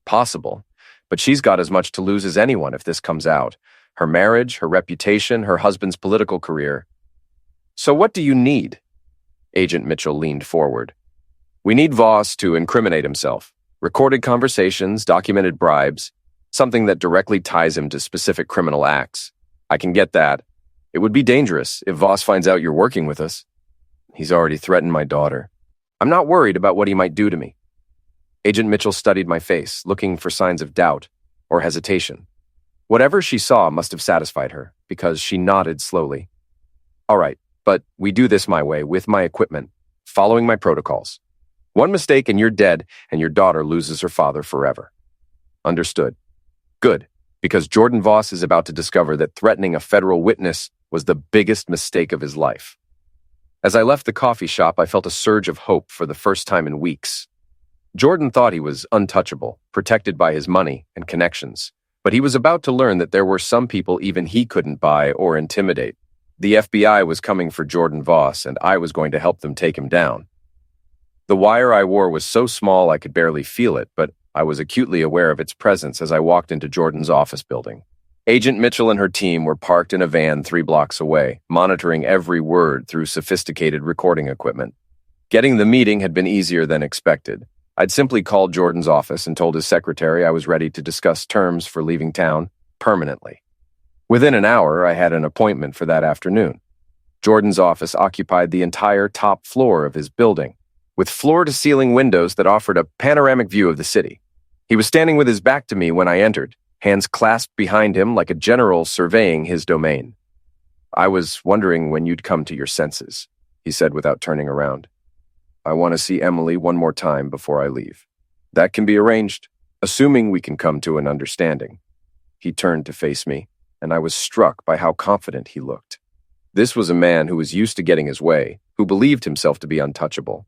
"Possible, but she's got as much to lose as anyone if this comes out. Her marriage, her reputation, her husband's political career." "So what do you need?" Agent Mitchell leaned forward. "We need Voss to incriminate himself. Recorded conversations, documented bribes, something that directly ties him to specific criminal acts. I can get that. It would be dangerous if Voss finds out you're working with us. He's already threatened my daughter. I'm not worried about what he might do to me." Agent Mitchell studied my face, looking for signs of doubt or hesitation. Whatever she saw must have satisfied her, because she nodded slowly. "All right, but we do this my way, with my equipment, following my protocols. One mistake and you're dead, and your daughter loses her father forever." "Understood." "Good, because Jordan Voss is about to discover that threatening a federal witness was the biggest mistake of his life." As I left the coffee shop, I felt a surge of hope for the first time in weeks. Jordan thought he was untouchable, protected by his money and connections, but he was about to learn that there were some people even he couldn't buy or intimidate. The FBI was coming for Jordan Voss, and I was going to help them take him down. The wire I wore was so small I could barely feel it, but I was acutely aware of its presence as I walked into Jordan's office building. Agent Mitchell and her team were parked in a van 3 blocks away, monitoring every word through sophisticated recording equipment. Getting the meeting had been easier than expected. I'd simply called Jordan's office and told his secretary I was ready to discuss terms for leaving town permanently. Within an hour, I had an appointment for that afternoon. Jordan's office occupied the entire top floor of his building, with floor-to-ceiling windows that offered a panoramic view of the city. He was standing with his back to me when I entered, hands clasped behind him like a general surveying his domain. "I was wondering when you'd come to your senses," he said without turning around. "I want to see Emily one more time before I leave. That can be arranged, assuming we can come to an understanding." He turned to face me, and I was struck by how confident he looked. This was a man who was used to getting his way, who believed himself to be untouchable.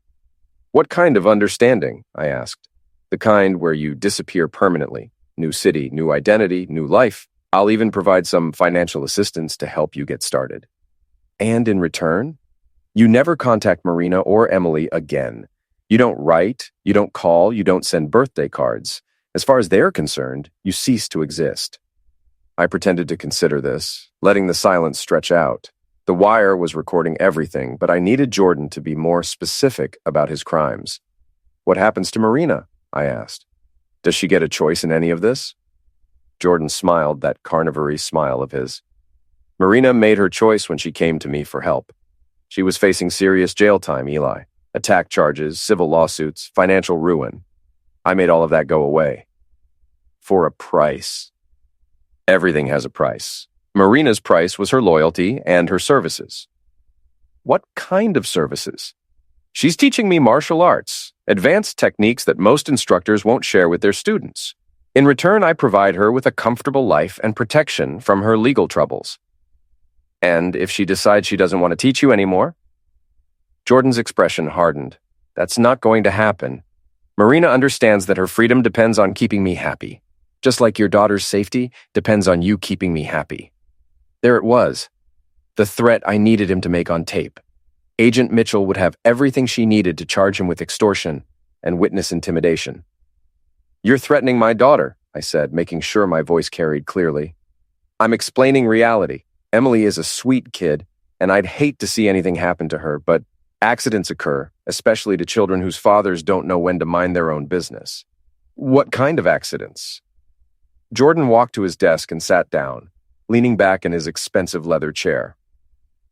"What kind of understanding?" I asked. "The kind where you disappear permanently. New city, new identity, new life. I'll even provide some financial assistance to help you get started." "And in return? You never contact Marina or Emily again. You don't write, you don't call, you don't send birthday cards. As far as they're concerned, you cease to exist." I pretended to consider this, letting the silence stretch out. The wire was recording everything, but I needed Jordan to be more specific about his crimes. "What happens to Marina?" I asked. Does she get a choice in any of this? Jordan smiled, that carnivory smile of his. Marina made her choice when she came to me for help. She was facing serious jail time, Eli. Attack charges, civil lawsuits, financial ruin. I made all of that go away. For a price. Everything has a price. Marina's price was her loyalty and her services. What kind of services? She's teaching me martial arts, advanced techniques that most instructors won't share with their students. In return, I provide her with a comfortable life and protection from her legal troubles. And if she decides she doesn't want to teach you anymore? Jordan's expression hardened. That's not going to happen. Marina understands that her freedom depends on keeping me happy, just like your daughter's safety depends on you keeping me happy. There it was, the threat I needed him to make on tape. Agent Mitchell would have everything she needed to charge him with extortion and witness intimidation. You're threatening my daughter, I said, making sure my voice carried clearly. I'm explaining reality. Emily is a sweet kid, and I'd hate to see anything happen to her, but accidents occur, especially to children whose fathers don't know when to mind their own business. What kind of accidents? Jordan walked to his desk and sat down, leaning back in his expensive leather chair.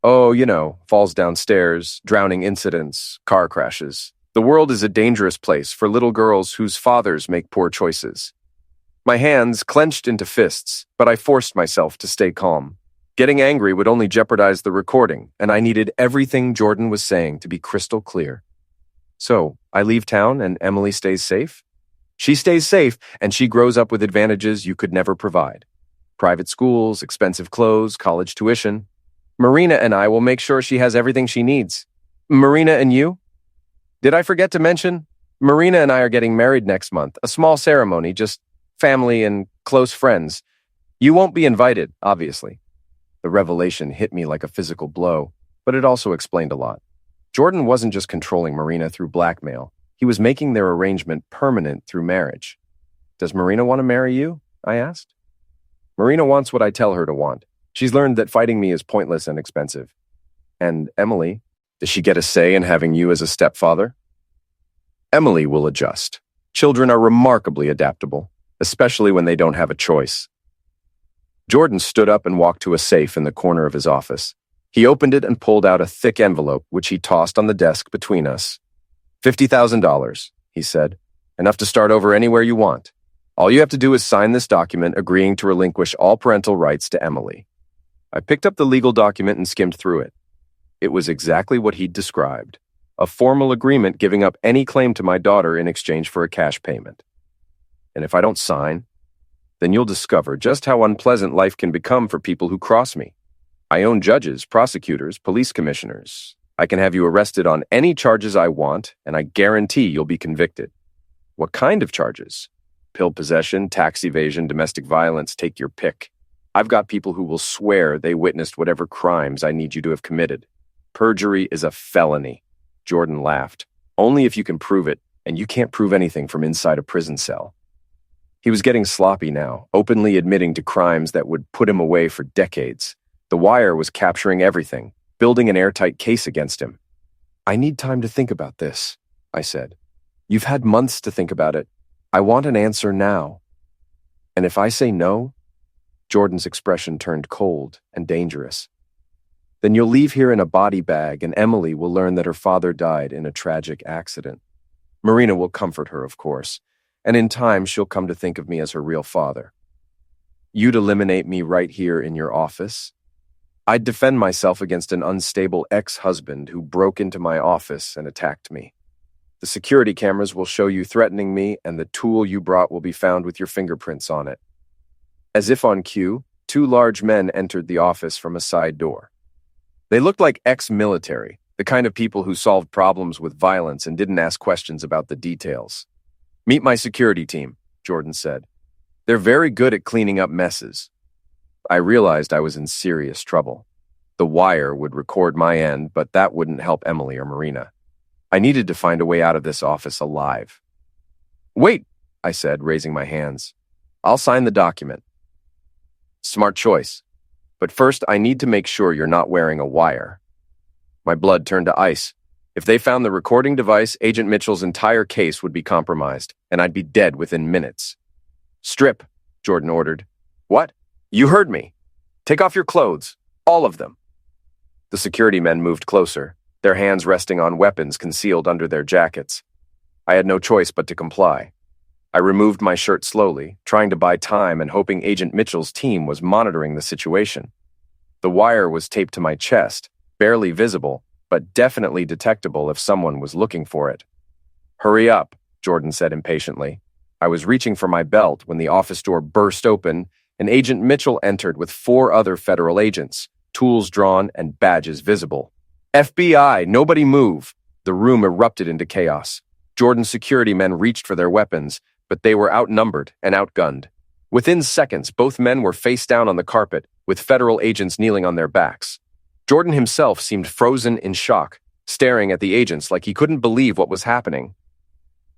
Oh, falls downstairs, drowning incidents, car crashes. The world is a dangerous place for little girls whose fathers make poor choices. My hands clenched into fists, but I forced myself to stay calm. Getting angry would only jeopardize the recording, and I needed everything Jordan was saying to be crystal clear. So, I leave town and Emily stays safe? She stays safe, and she grows up with advantages you could never provide. Private schools, expensive clothes, college tuition. Marina and I will make sure she has everything she needs. Marina and you? Did I forget to mention? Marina and I are getting married next month. A small ceremony, just family and close friends. You won't be invited, obviously. The revelation hit me like a physical blow, but it also explained a lot. Jordan wasn't just controlling Marina through blackmail. He was making their arrangement permanent through marriage. Does Marina want to marry you? I asked. Marina wants what I tell her to want. She's learned that fighting me is pointless and expensive. And Emily, does she get a say in having you as a stepfather? Emily will adjust. Children are remarkably adaptable, especially when they don't have a choice. Jordan stood up and walked to a safe in the corner of his office. He opened it and pulled out a thick envelope, which he tossed on the desk between us. $50,000, he said. Enough to start over anywhere you want. All you have to do is sign this document agreeing to relinquish all parental rights to Emily. I picked up the legal document and skimmed through it. It was exactly what he'd described. A formal agreement giving up any claim to my daughter in exchange for a cash payment. And if I don't sign, then you'll discover just how unpleasant life can become for people who cross me. I own judges, prosecutors, police commissioners. I can have you arrested on any charges I want, and I guarantee you'll be convicted. What kind of charges? Pill possession, tax evasion, domestic violence, take your pick. I've got people who will swear they witnessed whatever crimes I need you to have committed. Perjury is a felony. Jordan laughed. Only if you can prove it, and you can't prove anything from inside a prison cell. He was getting sloppy now, openly admitting to crimes that would put him away for decades. The Wire was capturing everything, building an airtight case against him. I need time to think about this, I said. You've had months to think about it. I want an answer now. And if I say no, Jordan's expression turned cold and dangerous. Then you'll leave here in a body bag, and Emily will learn that her father died in a tragic accident. Marina will comfort her, of course, and in time she'll come to think of me as her real father. You'd eliminate me right here in your office? I'd defend myself against an unstable ex-husband who broke into my office and attacked me. The security cameras will show you threatening me, and the tool you brought will be found with your fingerprints on it. As if on cue, two large men entered the office from a side door. They looked like ex-military, the kind of people who solved problems with violence and didn't ask questions about the details. Meet my security team, Jordan said. They're very good at cleaning up messes. I realized I was in serious trouble. The Wire would record my end, but that wouldn't help Emily or Marina. I needed to find a way out of this office alive. Wait, I said, raising my hands. I'll sign the document. Smart choice. But first, I need to make sure you're not wearing a wire. My blood turned to ice. If they found the recording device, Agent Mitchell's entire case would be compromised, and I'd be dead within minutes. "Strip," Jordan ordered. "What? You heard me. Take off your clothes. All of them." The security men moved closer, their hands resting on weapons concealed under their jackets. I had no choice but to comply. I removed my shirt slowly, trying to buy time and hoping Agent Mitchell's team was monitoring the situation. The wire was taped to my chest, barely visible, but definitely detectable if someone was looking for it. "Hurry up," Jordan said impatiently. I was reaching for my belt when the office door burst open and Agent Mitchell entered with 4 other federal agents, tools drawn and badges visible. "FBI, nobody move!" The room erupted into chaos. Jordan's security men reached for their weapons, but they were outnumbered and outgunned. Within seconds, both men were face down on the carpet, with federal agents kneeling on their backs. Jordan himself seemed frozen in shock, staring at the agents like he couldn't believe what was happening.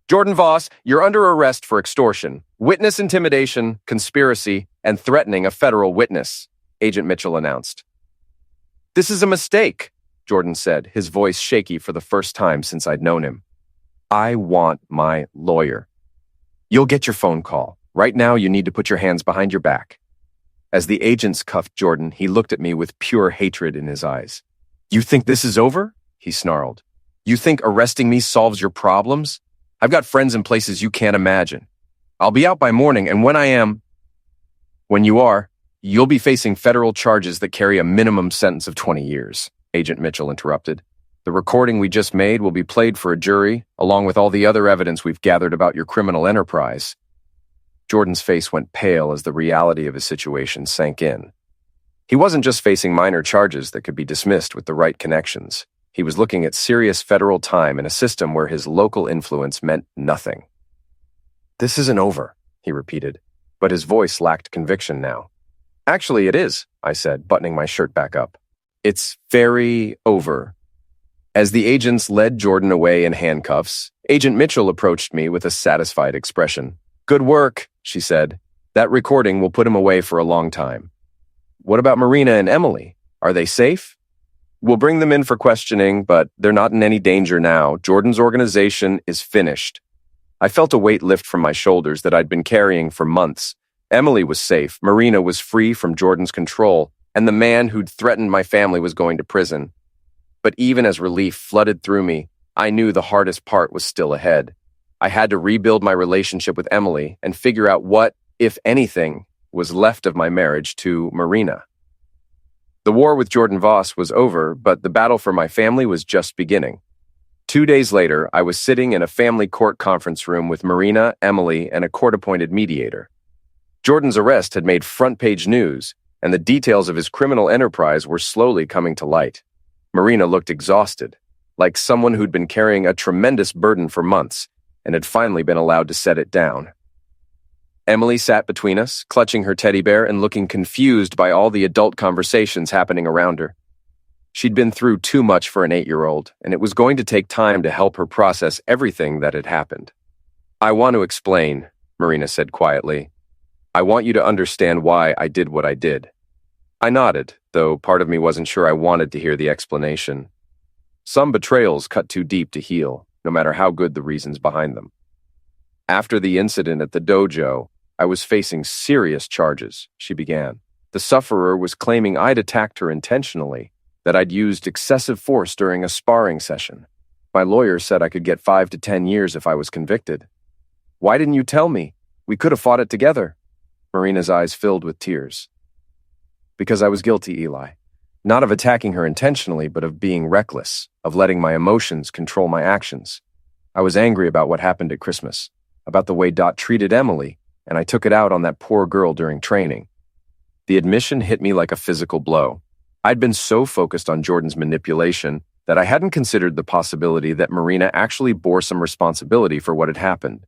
"Jordan Voss, you're under arrest for extortion, witness intimidation, conspiracy, and threatening a federal witness," Agent Mitchell announced. "This is a mistake," Jordan said, his voice shaky for the first time since I'd known him. "I want my lawyer." "You'll get your phone call. Right now, you need to put your hands behind your back." As the agents cuffed Jordan, he looked at me with pure hatred in his eyes. "You think this is over?" he snarled. "You think arresting me solves your problems? I've got friends in places you can't imagine. I'll be out by morning, and when you are, you'll be facing federal charges that carry a minimum sentence of 20 years, Agent Mitchell interrupted. "The recording we just made will be played for a jury, along with all the other evidence we've gathered about your criminal enterprise." Jordan's face went pale as the reality of his situation sank in. He wasn't just facing minor charges that could be dismissed with the right connections. He was looking at serious federal time in a system where his local influence meant nothing. "This isn't over," he repeated, but his voice lacked conviction now. "Actually, it is," I said, buttoning my shirt back up. "It's very over." As the agents led Jordan away in handcuffs, Agent Mitchell approached me with a satisfied expression. "Good work," she said. "That recording will put him away for a long time." "What about Marina and Emily? Are they safe?" "We'll bring them in for questioning, but they're not in any danger now. Jordan's organization is finished." I felt a weight lift from my shoulders that I'd been carrying for months. Emily was safe, Marina was free from Jordan's control, and the man who'd threatened my family was going to prison. But even as relief flooded through me, I knew the hardest part was still ahead. I had to rebuild my relationship with Emily and figure out what, if anything, was left of my marriage to Marina. The war with Jordan Voss was over, but the battle for my family was just beginning. 2 days later, I was sitting in a family court conference room with Marina, Emily, and a court-appointed mediator. Jordan's arrest had made front-page news, and the details of his criminal enterprise were slowly coming to light. Marina looked exhausted, like someone who'd been carrying a tremendous burden for months and had finally been allowed to set it down. Emily sat between us, clutching her teddy bear and looking confused by all the adult conversations happening around her. She'd been through too much for an 8-year-old, and it was going to take time to help her process everything that had happened. "I want to explain," Marina said quietly. "I want you to understand why I did what I did." I nodded, though part of me wasn't sure I wanted to hear the explanation. Some betrayals cut too deep to heal, no matter how good the reasons behind them. "After the incident at the dojo, I was facing serious charges," she began. "The sufferer was claiming I'd attacked her intentionally, that I'd used excessive force during a sparring session. My lawyer said I could get 5 to 10 years if I was convicted." "Why didn't you tell me? We could have fought it together." Marina's eyes filled with tears. "Because I was guilty, Eli. Not of attacking her intentionally, but of being reckless, of letting my emotions control my actions. I was angry about what happened at Christmas, about the way Dot treated Emily, and I took it out on that poor girl during training." The admission hit me like a physical blow. I'd been so focused on Jordan's manipulation that I hadn't considered the possibility that Marina actually bore some responsibility for what had happened.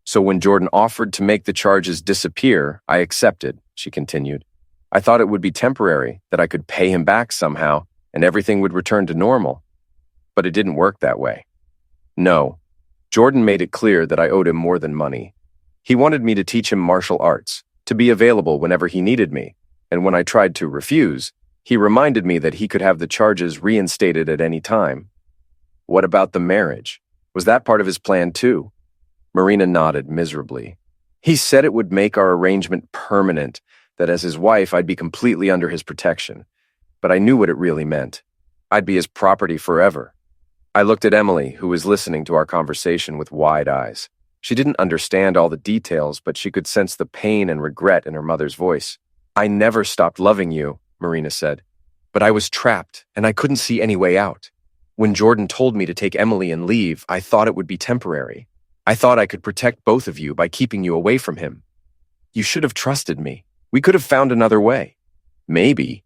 "So when Jordan offered to make the charges disappear, I accepted," she continued. "I thought it would be temporary, that I could pay him back somehow, and everything would return to normal. But it didn't work that way. No, Jordan made it clear that I owed him more than money. He wanted me to teach him martial arts, to be available whenever he needed me, and when I tried to refuse, he reminded me that he could have the charges reinstated at any time. What about the marriage? Was that part of his plan too? Marina nodded miserably. He said it would make our arrangement permanent, that as his wife I'd be completely under his protection. But I knew what it really meant. I'd be his property forever. I looked at Emily, who was listening to our conversation with wide eyes. She didn't understand all the details, but she could sense the pain and regret in her mother's voice. I never stopped loving you, Marina said. But I was trapped, and I couldn't see any way out. When Jordan told me to take Emily and leave, I thought it would be temporary. I thought I could protect both of you by keeping you away from him. You should have trusted me. We could have found another way. Maybe.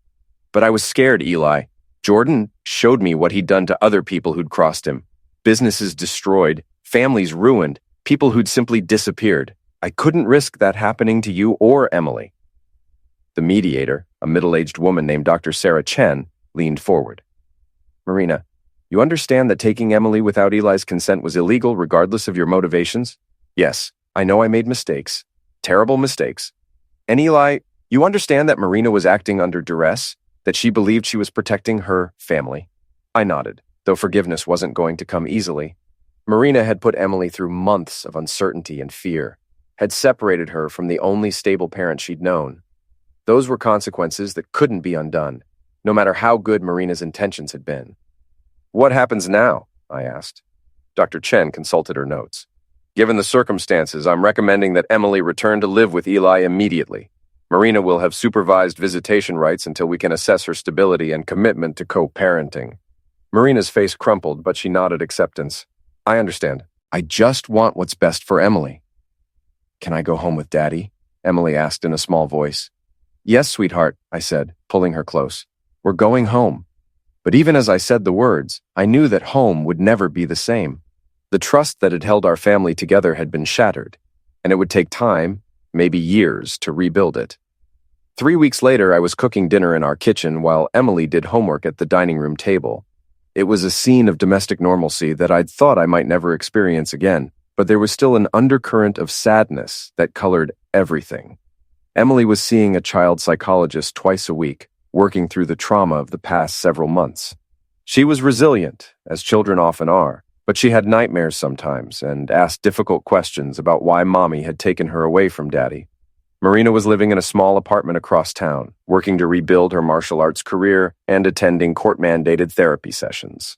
But I was scared, Eli. Jordan showed me what he'd done to other people who'd crossed him. Businesses destroyed, families ruined, people who'd simply disappeared. I couldn't risk that happening to you or Emily. The mediator, a middle-aged woman named Dr. Sarah Chen, leaned forward. Marina, you understand that taking Emily without Eli's consent was illegal regardless of your motivations? Yes, I know I made mistakes. Terrible mistakes. And Eli, you understand that Marina was acting under duress? That she believed she was protecting her family? I nodded, though forgiveness wasn't going to come easily. Marina had put Emily through months of uncertainty and fear, had separated her from the only stable parent she'd known. Those were consequences that couldn't be undone, no matter how good Marina's intentions had been. What happens now? I asked. Dr. Chen consulted her notes. Given the circumstances, I'm recommending that Emily return to live with Eli immediately. Marina will have supervised visitation rights until we can assess her stability and commitment to co-parenting. Marina's face crumpled, but she nodded acceptance. I understand. I just want what's best for Emily. Can I go home with Daddy? Emily asked in a small voice. Yes, sweetheart, I said, pulling her close. We're going home. But even as I said the words, I knew that home would never be the same. The trust that had held our family together had been shattered, and it would take time, maybe years, to rebuild it. 3 weeks later, I was cooking dinner in our kitchen while Emily did homework at the dining room table. It was a scene of domestic normalcy that I'd thought I might never experience again, but there was still an undercurrent of sadness that colored everything. Emily was seeing a child psychologist twice a week, working through the trauma of the past several months. She was resilient, as children often are, but she had nightmares sometimes and asked difficult questions about why Mommy had taken her away from Daddy. Marina was living in a small apartment across town, working to rebuild her martial arts career and attending court-mandated therapy sessions.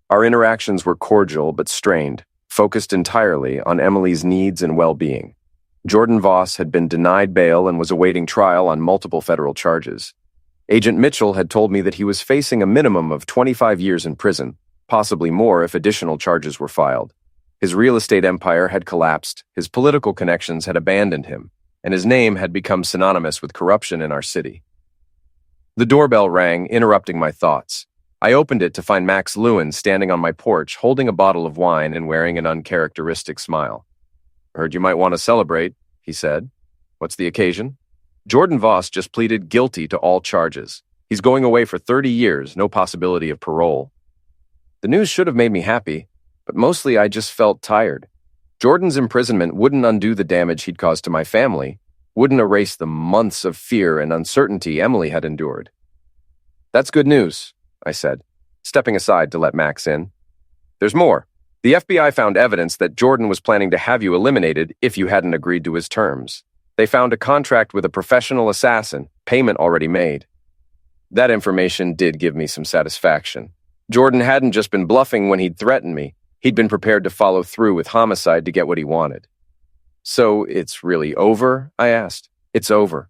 Our interactions were cordial but strained, focused entirely on Emily's needs and well-being. Jordan Voss had been denied bail and was awaiting trial on multiple federal charges. Agent Mitchell had told me that he was facing a minimum of 25 years in prison, possibly more if additional charges were filed. His real estate empire had collapsed, his political connections had abandoned him, and his name had become synonymous with corruption in our city. The doorbell rang, interrupting my thoughts. I opened it to find Max Lewin standing on my porch, holding a bottle of wine and wearing an uncharacteristic smile. Heard you might want to celebrate, he said. What's the occasion? Jordan Voss just pleaded guilty to all charges. He's going away for 30 years, no possibility of parole. The news should have made me happy, but mostly I just felt tired. Jordan's imprisonment wouldn't undo the damage he'd caused to my family, wouldn't erase the months of fear and uncertainty Emily had endured. That's good news, I said, stepping aside to let Max in. There's more. The FBI found evidence that Jordan was planning to have you eliminated if you hadn't agreed to his terms. They found a contract with a professional assassin, payment already made. That information did give me some satisfaction. Jordan hadn't just been bluffing when he'd threatened me. He'd been prepared to follow through with homicide to get what he wanted. So it's really over? I asked. It's over.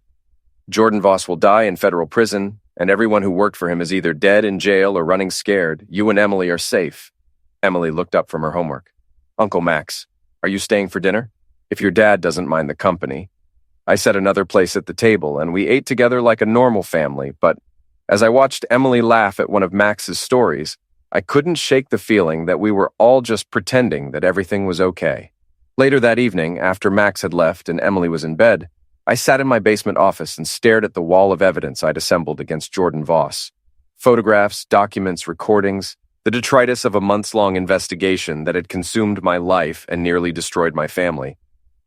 Jordan Voss will die in federal prison, and everyone who worked for him is either dead in jail or running scared. You and Emily are safe. Emily looked up from her homework. Uncle Max, are you staying for dinner? If your dad doesn't mind the company. I set another place at the table, and we ate together like a normal family, but as I watched Emily laugh at one of Max's stories, I couldn't shake the feeling that we were all just pretending that everything was okay. Later that evening, after Max had left and Emily was in bed, I sat in my basement office and stared at the wall of evidence I'd assembled against Jordan Voss. Photographs, documents, recordings, the detritus of a months-long investigation that had consumed my life and nearly destroyed my family.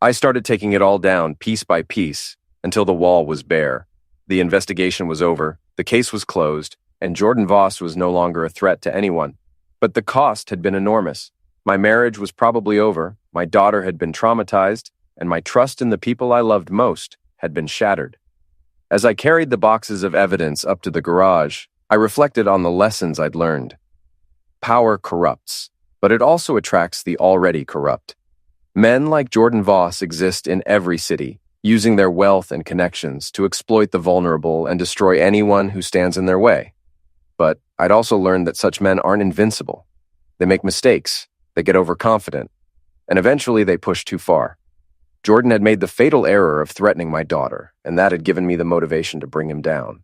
I started taking it all down piece by piece until the wall was bare. The investigation was over, the case was closed, and Jordan Voss was no longer a threat to anyone. But the cost had been enormous. My marriage was probably over, my daughter had been traumatized, and my trust in the people I loved most had been shattered. As I carried the boxes of evidence up to the garage, I reflected on the lessons I'd learned. Power corrupts, but it also attracts the already corrupt. Men like Jordan Voss exist in every city, using their wealth and connections to exploit the vulnerable and destroy anyone who stands in their way. But I'd also learned that such men aren't invincible. They make mistakes, they get overconfident, and eventually they push too far. Jordan had made the fatal error of threatening my daughter, and that had given me the motivation to bring him down.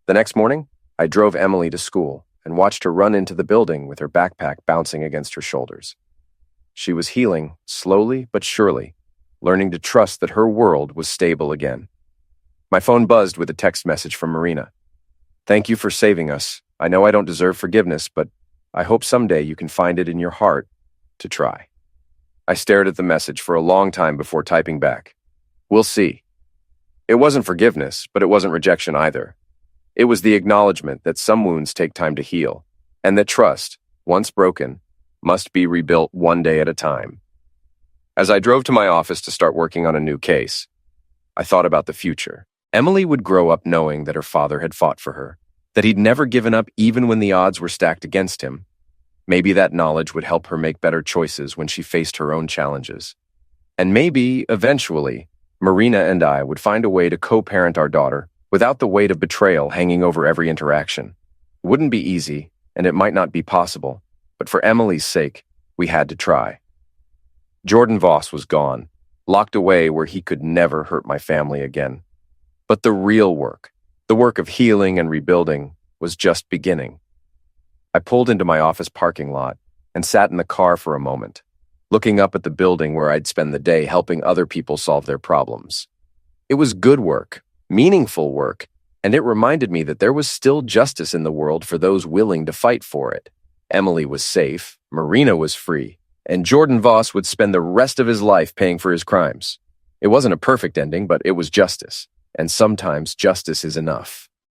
The next morning, I drove Emily to school and watched her run into the building with her backpack bouncing against her shoulders. She was healing, slowly but surely, learning to trust that her world was stable again. My phone buzzed with a text message from Marina. "Thank you for saving us. I know I don't deserve forgiveness, but I hope someday you can find it in your heart to try." I stared at the message for a long time before typing back. "We'll see." It wasn't forgiveness, but it wasn't rejection either. It was the acknowledgement that some wounds take time to heal, and that trust, once broken, must be rebuilt one day at a time. As I drove to my office to start working on a new case, I thought about the future. Emily would grow up knowing that her father had fought for her, that he'd never given up even when the odds were stacked against him. Maybe that knowledge would help her make better choices when she faced her own challenges. And maybe, eventually, Marina and I would find a way to co-parent our daughter without the weight of betrayal hanging over every interaction. It wouldn't be easy, and it might not be possible, but for Emily's sake, we had to try. Jordan Voss was gone, locked away where he could never hurt my family again. But the real work, the work of healing and rebuilding, was just beginning. I pulled into my office parking lot and sat in the car for a moment, looking up at the building where I'd spend the day helping other people solve their problems. It was good work, meaningful work, and it reminded me that there was still justice in the world for those willing to fight for it. Emily was safe, Marina was free, and Jordan Voss would spend the rest of his life paying for his crimes. It wasn't a perfect ending, but it was justice, and sometimes justice is enough.